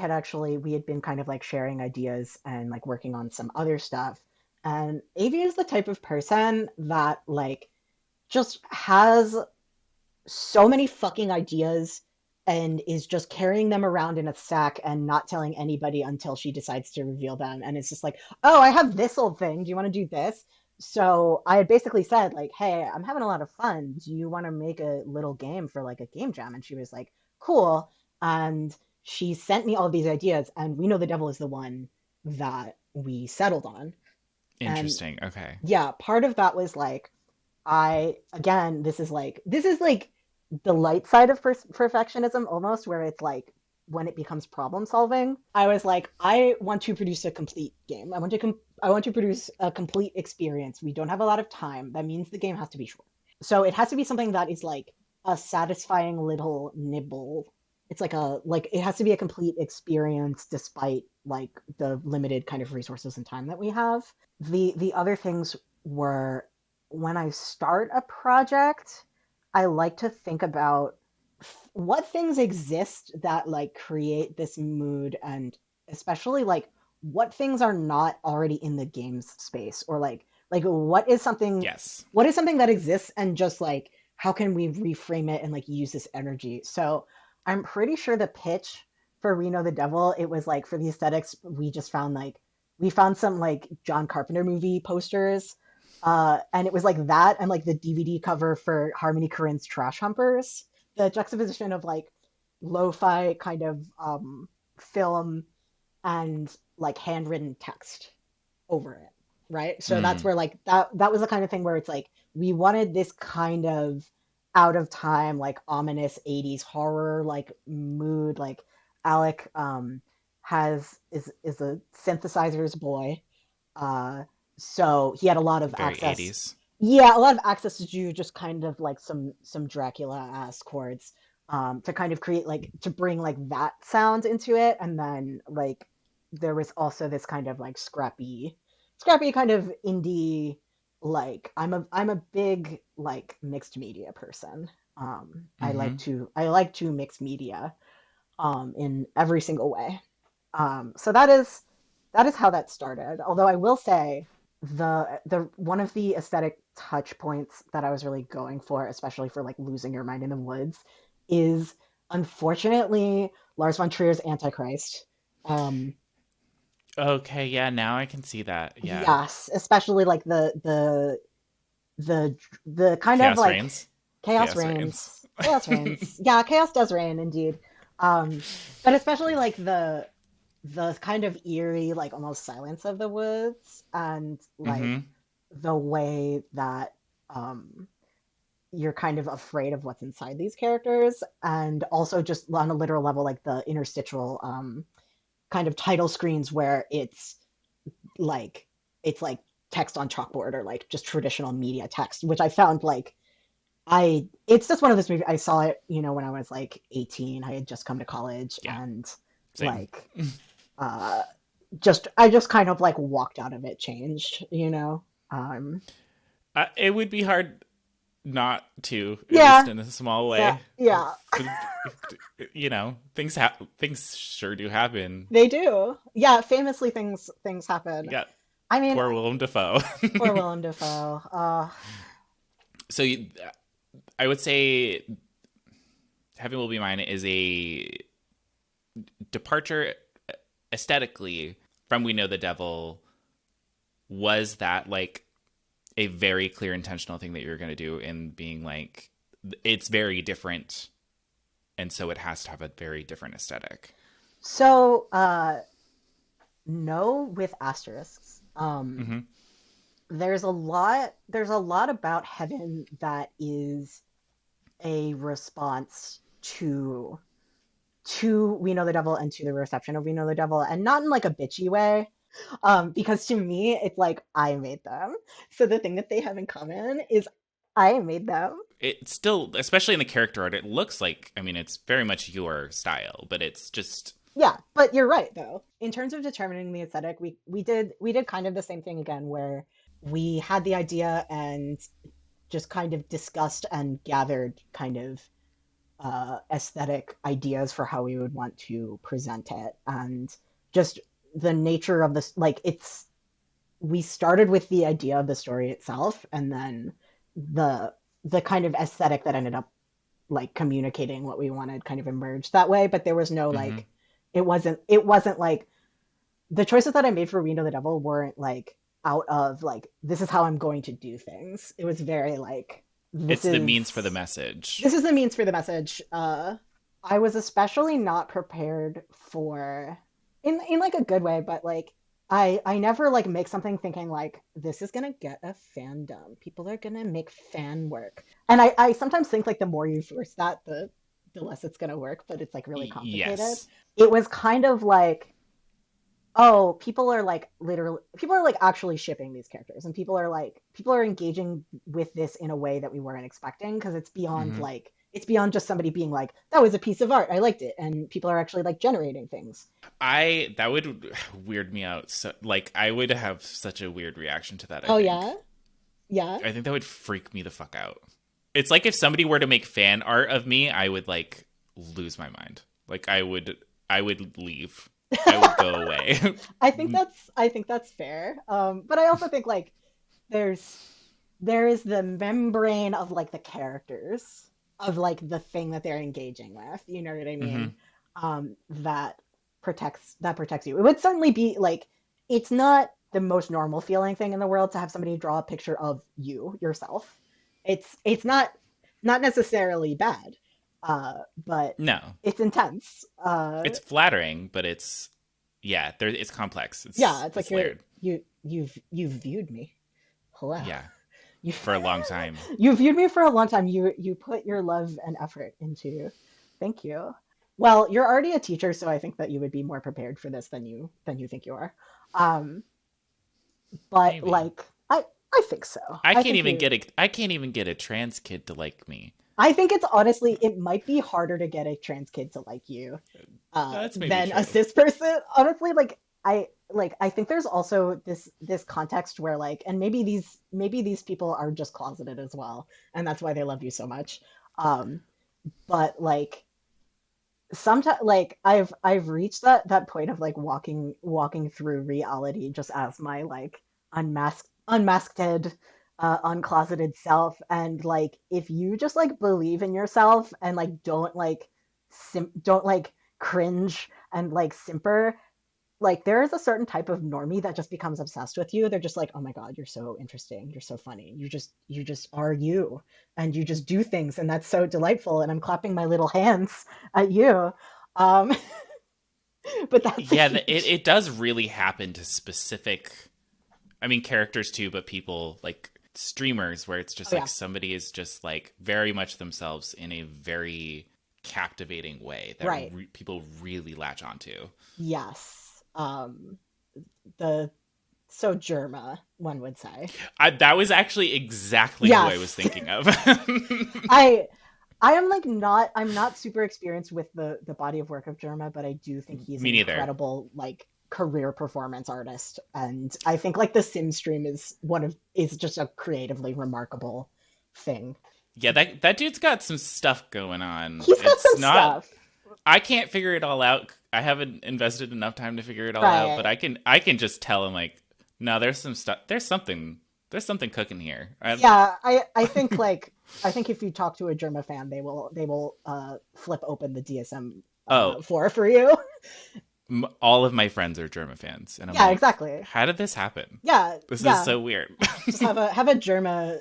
we had been kind of like sharing ideas and like working on some other stuff. And Avi is the type of person that like just has so many fucking ideas and is just carrying them around in a sack and not telling anybody until she decides to reveal them. And it's just like, oh, I have this old thing. Do you want to do this? So I had basically said, like, hey, I'm having a lot of fun. Do you want to make a little game for like a game jam? And she was like, cool. And she sent me all these ideas, and We Know the Devil is the one that we settled on. And Interesting. Okay. yeah, part of that was like, again, this is like the light side of perfectionism almost, where it's like when it becomes problem solving. I was like, I want to produce a complete game. I want to produce a complete experience. We don't have a lot of time. That means the game has to be short. So it has to be something that is like a satisfying little nibble. It's like it has to be a complete experience despite like the limited kind of resources and time that we have. The other things were, when I start a project, I like to think about what things exist that like create this mood, and especially like what things are not already in the game's space, or like Yes. what is something that exists, and just like how can we reframe it and like use this energy. So I'm pretty sure the pitch for Reno the Devil, it was like, for the aesthetics, we found some like John Carpenter movie posters, and it was like that and like the DVD cover for Harmony Korine's Trash Humpers. The juxtaposition of like lo-fi kind of film and like handwritten text over it, right? So that's Mm, where like that was the kind of thing where it's like we wanted this kind of out of time, like ominous 80s horror like mood. Like Alec has is a synthesizer's boy. Uh so he had a lot of very access. 80s. Yeah, a lot of access to do just kind of like some Dracula ass chords to kind of create like to bring like that sound into it. And then like there was also this kind of like scrappy kind of indie. Like I'm a big like mixed media person. Mm-hmm. I like to mix media in every single way. So that is how that started. Although I will say the one of the aesthetic touch points that I was really going for, especially for like losing your mind in the woods, is unfortunately Lars von Trier's Antichrist. Um, Okay, yeah, now I can see that. Yeah. yes, especially like the the kind of Chaos like Reigns. chaos Chaos Reigns. reigns. Chaos reigns. Yeah, chaos does reign indeed. Um, but especially like the kind of eerie, like almost silence of the woods, and like Mm-hmm. the way that um you're kind of afraid of what's inside these characters, and also just on a literal level, like the interstitial kind of title screens where it's like text on chalkboard or like just traditional media text, which I found like it's just one of those movies. I saw it, when I was like 18. I had just come to college, Yeah, and same. like uh I just kind of like walked out of it changed. Um It would be hard not to, at least yeah, in a small yeah, way. yeah. Things sure do happen. They do. Yeah, famously things happen. Yeah, I mean, poor Willem Dafoe. poor Willem Dafoe. So I would say Heaven Will Be Mine is a departure aesthetically from We Know the Devil. Was that like a very clear intentional thing that you're going to do in being like, it's very different, and so it has to have a very different aesthetic? So no, with asterisks. Mm-hmm. There's a lot about Heaven that is a response to We Know the Devil and to the reception of We Know the Devil, and not in like a bitchy way. Because to me, it's like I made them. So the thing that they have in common is I made them. It still, especially in the character art, it looks like, I mean, it's very much your style, but it's just. Yeah, but you're right though. In terms of determining the aesthetic, we did kind of the same thing again, where we had the idea and just kind of discussed and gathered kind of aesthetic ideas for how we would want to present it, and just the nature of this. Like we started with the idea of the story itself, and then the the kind of aesthetic that ended up like communicating what we wanted kind of emerged that way. But there was no Mm-hmm. like it wasn't like the choices that I made for Reno the Devil weren't like out of like this is how I'm going to do things. It was very like this It's the is means for the message. this is the means for the message. I was especially not prepared for in like a good way, but like I never like make something thinking like this is gonna get a fandom. People are gonna make fan work. And I sometimes think like the more you force that, the less it's gonna work, but it's like really complicated. Yes. It was kind of like, oh, people are like actually shipping these characters, and people are engaging with this in a way that we weren't expecting, because Mm-hmm. it's beyond just somebody being like, that was a piece of art, I liked it, and people are actually like generating things. That would weird me out. So, like, I would have such a weird reaction to that. I Oh think. yeah, yeah. I think that would freak me the fuck out. It's like if somebody were to make fan art of me, I would like lose my mind. Like I would leave. I would go away. I think that's fair. But I also think like there's there is the membrane of like the characters of like the thing that they're engaging with. You know what I Mm-hmm. mean? That protects you. It would certainly be like it's not the most normal feeling thing in the world to have somebody draw a picture of you yourself. It's not necessarily bad, but No, it's intense. it's flattering, but it's Yeah, there it's complex. Yeah, it's like It's layered. you've viewed me. Hello. Yeah, You for a long time. you viewed me for a long time. You put your love and effort into. Thank you. Well, you're already a teacher, so I think that you would be more prepared for this than you think you are. Um, but Maybe. like I think so. I think you I can't even get a trans kid to like me. I think it's honestly it might be harder to get a trans kid to like you That's maybe than a true. cis person. Honestly, I think there's also this context where like and maybe these people are just closeted as well, and that's why they love you so much. Um, but like sometimes like I've reached that point of like walking through reality just as my like unmasked uncloseted self, and like if you just like believe in yourself and like don't like cringe and like simper, like there is a certain type of normie that just becomes obsessed with you. They're just like, oh my god, you're so interesting, you're so funny, you just are you, and you just do things, and that's so delightful, and I'm clapping my little hands at you. um but that's a Yeah, huge it does really happen to specific, I mean, characters too, but people like streamers where it's oh just like yeah, somebody is just like very much themselves in a very captivating way that right, people really latch onto. yes. The so Germa, one would say. That was actually exactly who I was Yes. thinking of. I I am like I'm not super experienced with the body of work of Jerma, but I do think he's Me an neither. incredible like career performance artist, and I think like the sim stream is just a creatively remarkable thing. Yeah, that dude's got some stuff going on. He's got It's some not. stuff. I can't figure it all out. I haven't invested enough time to figure it all out, but Right. I can just tell him like, no, there's some stuff. There's something cooking here. Yeah, I think if you talk to a Germa fan, they will flip open the DSM oh, for you. all of my friends are Germa fans, and I'm Yeah, like, exactly. how did this happen? Yeah, This is yeah. so weird. Just have a Germa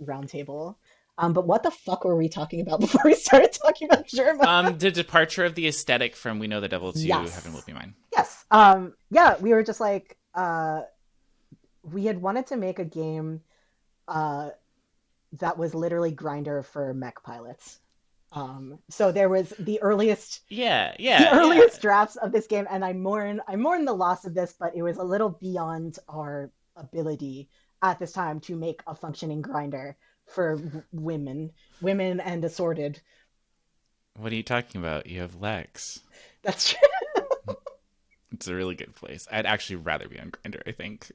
roundtable. But what the fuck were we talking about before we started talking about Germa? The departure of the aesthetic from We Know the Devil to Heaven Will Yes. Be Mine. Yes. Yeah, we were just like we had wanted to make a game uh that was literally grinder for mech pilots. So there was Yeah, the yeah, yeah. earliest drafts of this game, and I mourn the loss of this, but it was a little beyond our ability at this time to make a functioning grinder for women and assorted. What are you talking about? You have Lex. That's true. It's a really good place. I'd actually rather be on Grinder, I think.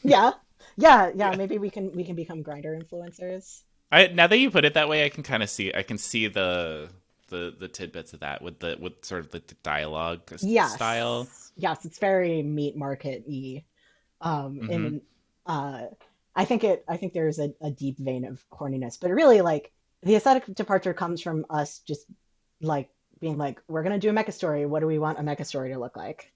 Yeah, yeah. Yeah. Maybe we can become grinder influencers. Now that you put it that way, I can kind of see. I can see the tidbits of that with sort of like the dialogue style. Yes, yes. It's very meat market y. Mm-hmm. In I think there's a deep vein of horniness, but really like the aesthetic departure comes from us just like being like, we're gonna do a mecha story. What do we want a mecha story to look like?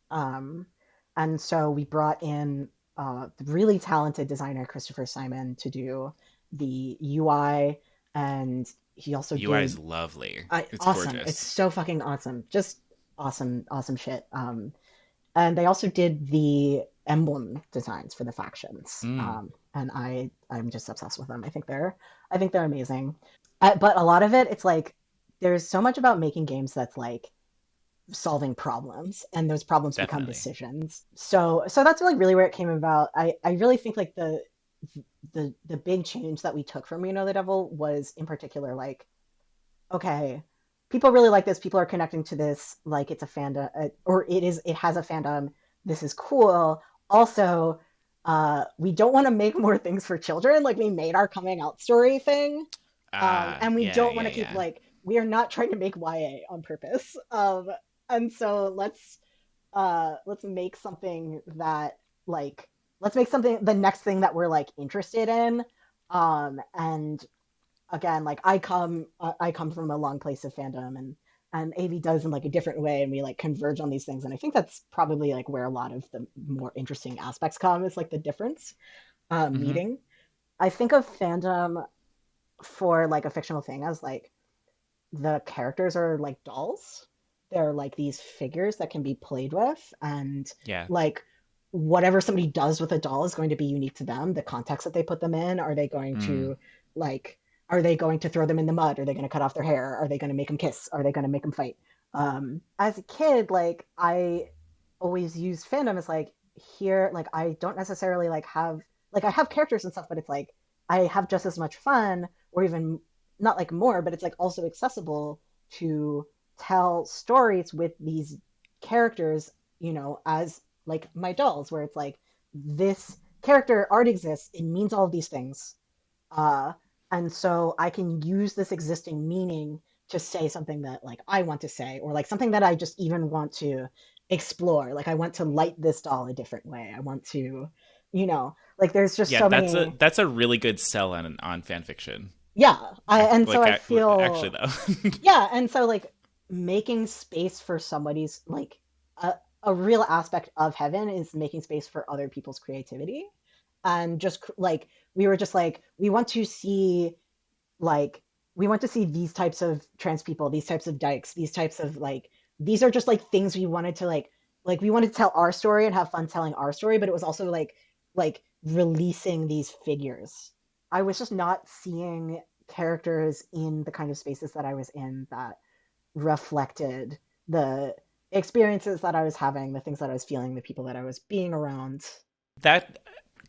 And so we brought in the really talented designer Christopher Simon to do the UI, and he also UI is did lovely. It's awesome. It's gorgeous. so fucking awesome. Just awesome, awesome shit. And they also did the emblem designs for the factions. Mm, And I'm just obsessed with them. I think they're amazing. But a lot of it, it's like there's so much about making games that's like solving problems, and those problems become definitely. decisions. So that's like really where it came about. I really think like the big change that we took from You Know the Devil was in particular like, okay, people really like this, people are connecting to this, like it's a fandom, or it has a fandom, this is cool. Also, we don't want to make more things for children, like we made our coming out story thing. And we Yeah, don't want yeah, to keep yeah. like we are not trying to make YA on purpose. And so let's make something that like let's make something the next thing that we're like interested in. And again, like I come from a long place of fandom, and AV does in like a different way, and we like converge on these things, and I think that's probably like where a lot of the more interesting aspects come, is like the difference Mm-hmm. meeting. I think of fandom for like a fictional thing as like the characters are like dolls. they're like these figures that can be played with, and Yeah. like whatever somebody does with a doll is going to be unique to them. The context that they put them in, are they going Mm. to like are they going to throw them in the mud? Are they going to cut off their hair? Are they going to make them kiss? Are they going to make them fight? As a kid, like I always used fandom as like here, like I don't necessarily like have like I have characters and stuff, but it's like I have just as much fun or even not like more, but it's like also accessible to tell stories with these characters, as like my dolls, where it's like this character already exists, it means all of these things. Uh, and so I can use this existing meaning to say something that like I want to say, or like something that I just even want to explore. Like I want to light this doll a different way. I want to, like there's just Yeah, so many. that's a really good sell on fan fiction. Yeah. And so I Actually feel, though. yeah. And so like making space for somebody's like a real aspect of heaven is making space for other people's creativity. And just like, we were just like, like we want to see these types of trans people, these types of dykes, these types of like these are just like things we wanted to like we wanted to tell our story and have fun telling our story, but it was also like releasing these figures. I was just not seeing characters in the kind of spaces that I was in that reflected the experiences that I was having, the things that I was feeling, the people that I was being around. That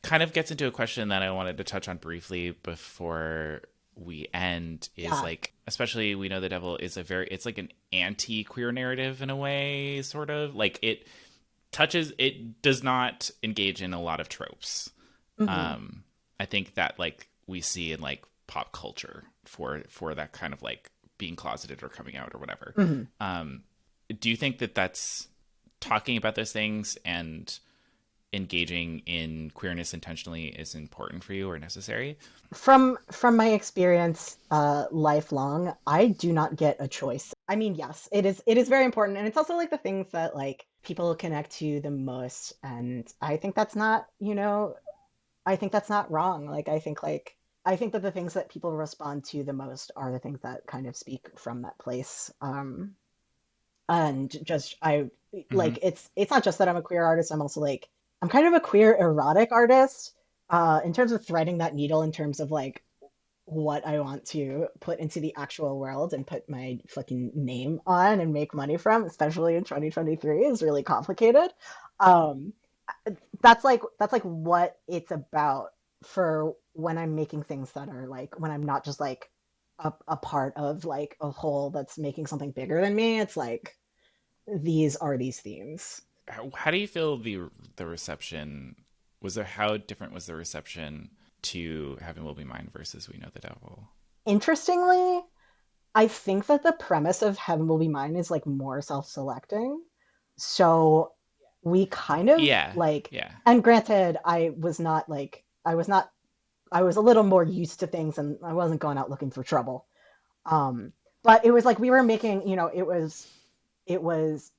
kind of gets into a question that I wanted to touch on briefly before we end is Yeah. like, especially we know the devil is it's like an anti-queer narrative in a way, sort of like it does not engage in a lot of tropes. Hmm. um I think that like we see in like pop culture for that kind of like being closeted or coming out or whatever. Hmm. um do you think that that's talking about those things and engaging in queerness intentionally is important for you or necessary? From my experience, lifelong, I do not get a choice. I mean, yes, it is very important, and it's also like the things that like people connect to the most, and I think that's not, I think that's not wrong. I think that the things that people respond to the most are the things that kind of speak from that place. And just I Mm-hmm. like it's not just that I'm a queer artist, I'm also like I'm kind of a queer erotic artist, in terms of threading that needle in terms of like what I want to put into the actual world and put my fucking name on and make money from, especially in 2023, is really complicated. Um, that's like what it's about for when I'm making things that are like when I'm not just like a part of like a whole that's making something bigger than me. It's like these are these themes. How do you feel the reception was there? How different was the reception to Heaven Will Be Mine versus We Know the Devil? Interestingly, I think that the premise of Heaven Will Be Mine is like more self-selecting. So we kind of Yeah, like, yeah. and granted, I was a little more used to things and I wasn't going out looking for trouble. Um, but it was like we were making, it was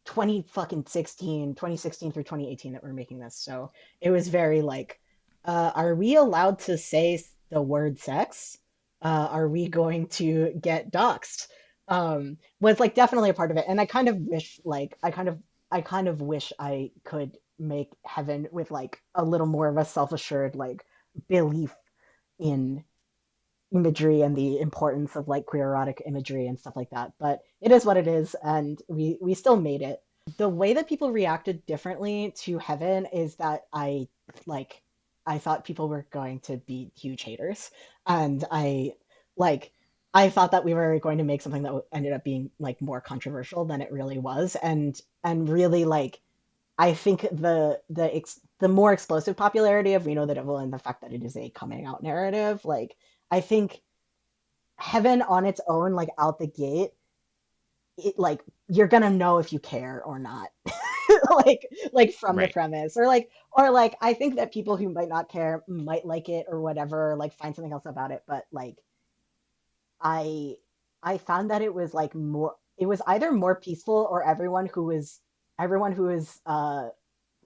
20 fucking 2016 through 2018 that we're making this. So it was very like, are we allowed to say the word sex? Are we going to get doxxed? Was like definitely a part of it. And I kind of wish like I kind of wish I could make heaven with like a little more of a self-assured like belief in imagery and the importance of like queer erotic imagery and stuff like that. But it is what it is, and we still made it. The way that people reacted differently to Heaven is that like I thought people were going to be huge haters, and like I thought that we were going to make something that ended up being like more controversial than it really was, and really like I think the more explosive popularity of We Know the Devil and the fact that it is a coming out narrative, like I think Heaven on its own, like out the gate, it like you're gonna know if you care or not. like from the Right. premise. Or like I think that people who might not care might like it or whatever, like find something else about it. But like I I found that it was either more peaceful or everyone who was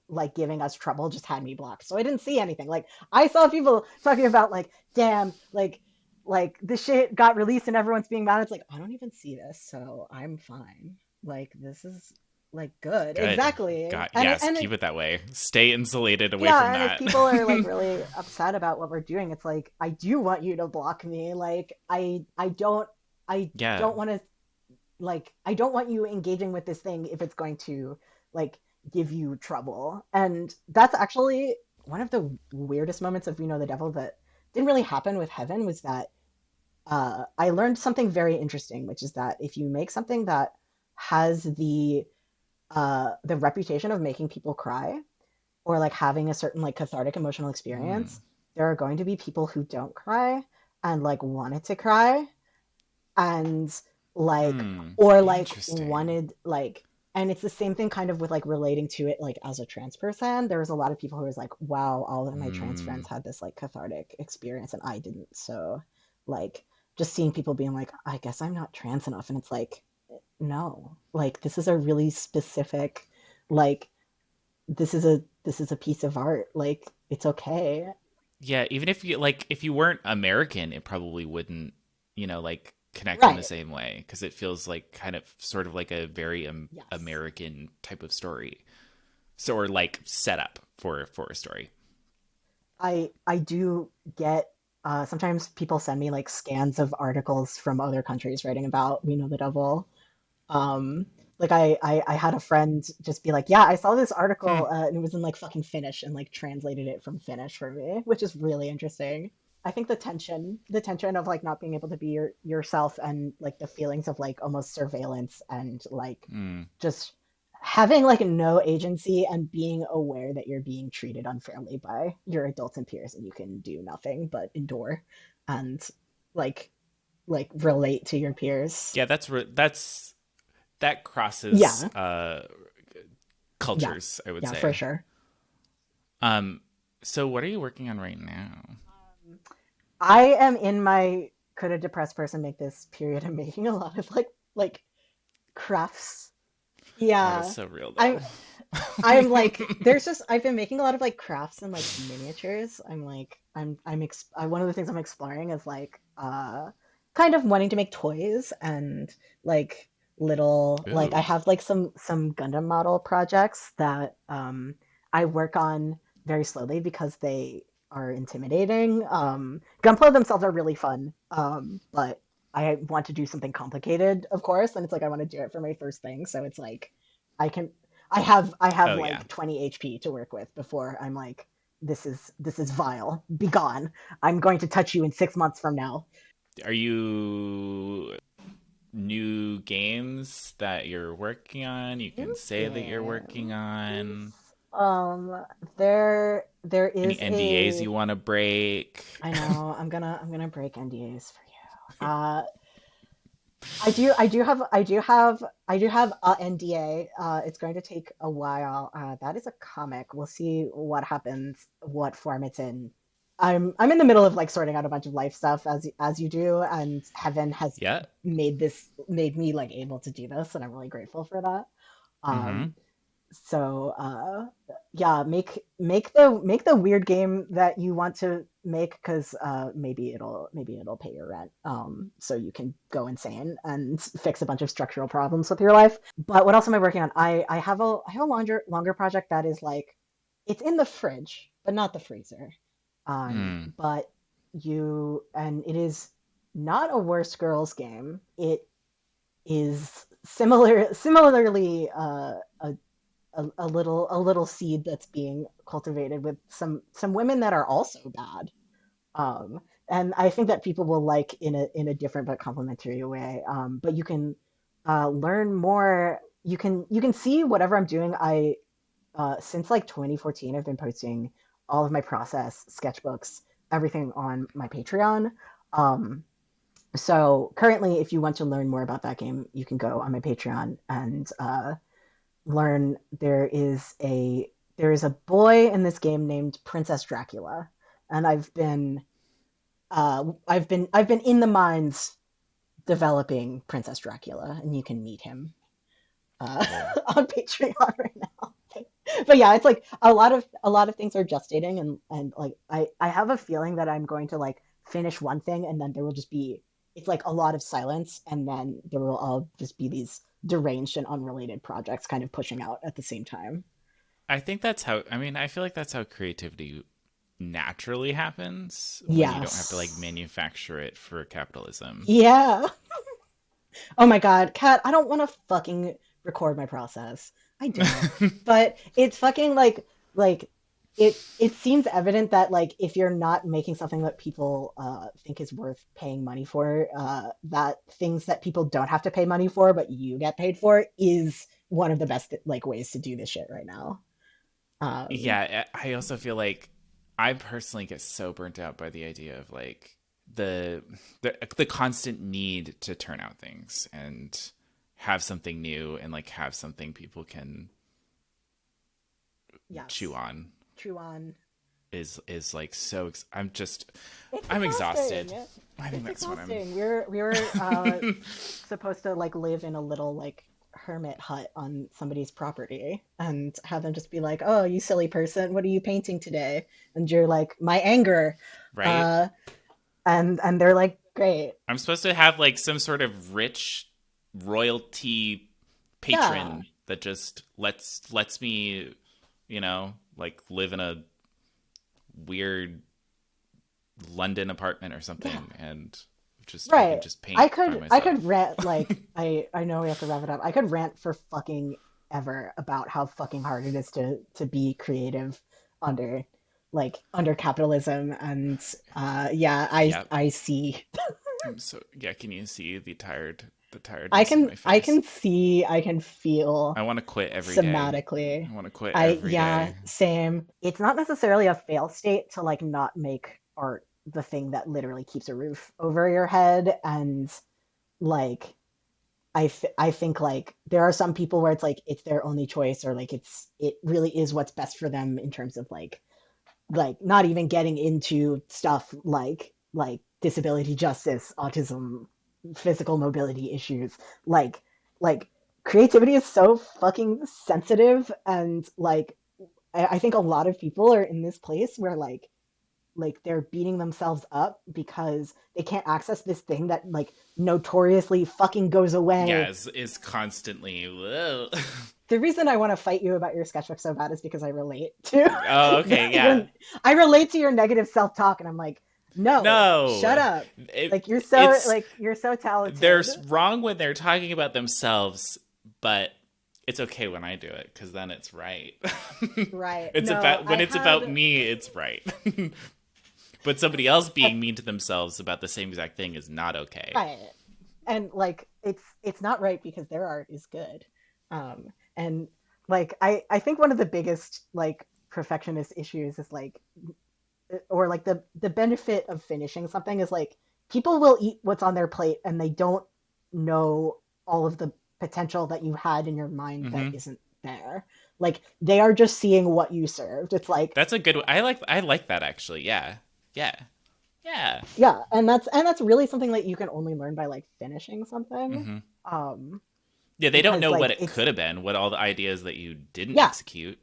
like giving us trouble just had me blocked. So I didn't see anything. Like I saw people talking about like, damn, like this shit got released and everyone's being mad. It's like I don't even see this, so I'm fine. like this is like good. Good. Exactly. God, yes, And keep it that way. Stay insulated away from yeah, and if that. people are like really upset about what we're doing, it's like I do want you to block me. Like I Yeah. don't want to like I don't want you engaging with this thing if it's going to like give you trouble. And that's actually one of the weirdest moments of the Devil that didn't really happen with Heaven was that I learned something very interesting, which is that if you make something that has the reputation of making people cry or like having a certain like cathartic emotional Mm. experience, there are going to be people who don't cry and like wanted to cry and like Hmm. or like Interesting. wanted like and it's the same thing kind of with like relating to it like as a trans person. There was a lot of people who was like, wow, all of my trans Hmm. friends had this like cathartic experience and I didn't. So like just seeing people being like, I guess I'm not trans enough. And it's like, no, like this is a really specific like this is a piece of art. Like it's okay. Yeah, even if you like if you weren't American, it probably wouldn't, like connect in the Right. same way because it feels like kind of sort of like a very Yes. American type of story. So or like setup for a story. I do get sometimes people send me like scans of articles from other countries writing about the Devil. Um, like I had a friend just be like, yeah, I saw this Hmm. article and it was in like fucking Finnish and like translated it from Finnish for me, which is really interesting. I think the tension of like not being able to be yourself and like the feelings of like almost surveillance and like Hmm. just having like no agency and being aware that you're being treated unfairly by your adults and peers and you can do nothing but endure and like relate to your peers. Yeah, that crosses Yeah, yeah, cultures, I would yeah, for say. sure. Um, so what are you working on right now? I am in my could a depressed person make this period. I'm making a lot of like crafts. God, it's Yeah. so real I'm though. I'm like there's just I've been making a lot of like crafts and like miniatures. I'm like one of the things I'm exploring is like kind of wanting to make toys and like little like I Ooh. have like some Gundam model projects that I work on very slowly because they are intimidating. Gunpla themselves are really fun. But I want to do something complicated, of course, and it's like I want to do it for my first thing, so it's like I can I have Oh yeah. like 20 HP to work with before I'm like this is vile. Be gone. I'm going to touch you in 6 months from now. Are you new games that you're working on? You can Games, say that you're working on games. There any is NDAs a. you want to break. I know I'm gonna break NDAs for you. I do have a NDA. It's going to take a while. That is a comic. We'll see what happens, what form it's in. I'm in the middle of like sorting out a bunch of life stuff as you do, and Heaven has Yeah. made me like able to do this, and I'm really grateful for that. Mm-hmm. Um, so yeah, make the weird game that you want to make because maybe it'll pay your rent. So you can go insane and fix a bunch of structural problems with your life. But what else am I working on? I have a longer project that is like it's in the fridge, but not the freezer. Hmm. But it is not a worse girls game. It is similarly a little seed that's being cultivated with some women that are also bad. And I think that people will like in a different but complementary way. But you can learn more. You can see whatever I'm doing. I since like 2014, I've been posting all of my process sketchbooks, everything on my Patreon. Um, so currently, if you want to learn more about that game, you can go on my Patreon and learn there is a boy in this game named Princess Dracula, and I've been in the mines developing Princess Dracula, and you can meet him Cool. on Patreon right now. But yeah, it's like a lot of things are gestating, and like I have a feeling that I'm going to like finish one thing, and then there will just be it's like a lot of silence, and then there will all just be these deranged and unrelated projects kind of pushing out at the same time. I think that's how, I mean, I feel like that's how creativity naturally happens when you don't have to like Yes. manufacture it for capitalism. Yeah. Oh my God, Kat, I don't want to fucking record my process. I don't. But it's fucking like it seems evident that like if you're not making something that people think is worth paying money for, that things that people don't have to pay money for but you get paid for is one of the best like ways to do this shit right now. Um, Yeah, I also feel like I personally get so burnt out by the idea of like the the constant need to turn out things and have something new and like have something people can chew yes, on true on. is like so I'm just It's I'm exhausted. exhausting. I think It's that's what I'm exhausting. We were supposed to like live in a little like hermit hut on somebody's property and have them just be like, "Oh, you silly person, what are you painting today?" And you're like, "My anger." right. Uh, and they're like, "Great." I'm supposed to have like some sort of rich royalty Yeah. patron that just lets me, like live in a weird London apartment or Yeah. something and just I can Right. just paint I by could I could myself. rant like I know we have to wrap it up. I could rant for fucking ever about how fucking hard it is to be creative under under capitalism and yeah, Yep. I see. So yeah, can you see the tiredness in my I face? can see, I can feel I want to quit every day. somatically. I want to quit I every yeah, day. same. It's not necessarily a fail state to like not make art the thing that literally keeps a roof over your head and like I think like there are some people where it's like it's their only choice or like it really is what's best for them in terms of like not even getting into stuff like disability justice, autism, physical mobility issues. Like like creativity is so fucking sensitive and like I think a lot of people are in this place where like they're beating themselves up because they can't access this thing that like notoriously fucking goes Yeah, away. is constantly. Whoa. The reason I want to fight you about your sketchbook so bad is because I relate to Oh, okay, your yeah. I relate to your negative self-talk and I'm like, "No, shut No, up. it's Like you're so they're talented." wrong when they're talking about themselves, but it's okay when I do it because then it's right. Right. It's No, about I when it's about had me, it's right. But somebody else being mean to themselves about the same exact thing is not okay. right. And like it's not right because their art is good. And like I think one of the biggest like perfectionist issues is like or like the benefit of finishing something is like people will eat what's on their plate and they don't know all of the potential that you had in your mind that Hmm. isn't there. Like they are just seeing what you served. It's like That's a good. I like that actually. Yeah, yeah, yeah. yeah, and that's really something that you can only learn by like finishing something. Hmm. Um Yeah, they don't because know what like it it's could have been, what all the ideas that you didn't yeah, execute.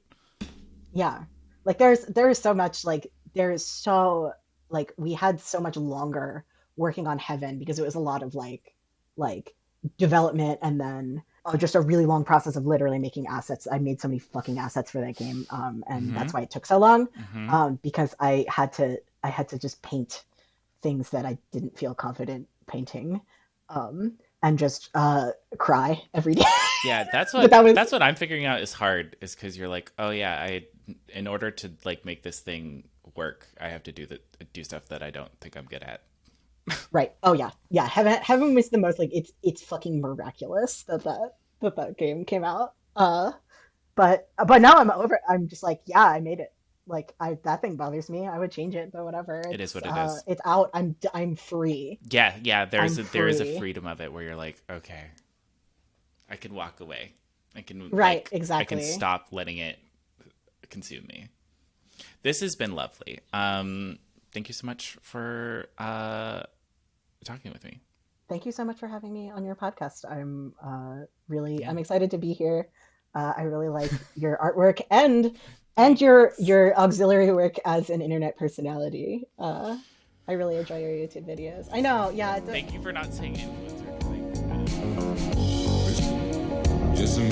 yeah. Like there's so much like there's so like we had so much longer working on Heaven because it was a lot of like development and then just a really long process of literally making assets. I made so many fucking assets for that game, and Hmm. that's why it took so long. Hmm. Because I had to just paint things that I didn't feel confident painting, and just cry every day. Yeah, that's But what that was that's what I'm figuring out is hard is because you're like, oh yeah, I in order to like make this thing work, I have to do stuff that I don't think I'm good at. right. Oh yeah, yeah. Heaven was the most like it's fucking miraculous that that game came out. But now I'm over. I'm just like, yeah, I made it. Like I that thing bothers me. I would change it, but whatever. It is what it is. It's out. I'm free. Yeah, yeah. I'm There is a free. freedom of it where you're like, okay, I can walk away. Right. I can Exactly. stop letting it consume me. This has been lovely. Thank you so much for talking with me. Thank you so much for having me on your podcast. I'm really Yeah. I'm excited to be here. I really like your artwork and Thanks. your auxiliary work as an internet personality. I really enjoy your YouTube videos. I know, yeah. Thank you for not saying influencer. 'Cause Just some.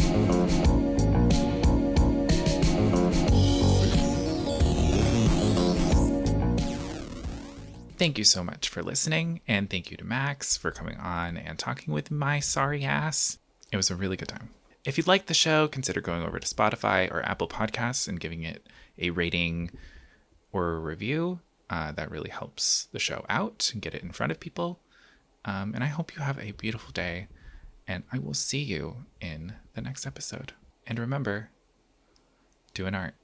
Thank you so much for listening, and thank you to Max for coming on and talking with my sorry ass. It was a really good time. If you'd like the show, consider going over to Spotify or Apple Podcasts and giving it a rating or a review. That really helps the show out and get it in front of people. And I hope you have a beautiful day, and I will see you in the next episode. And remember, do an art.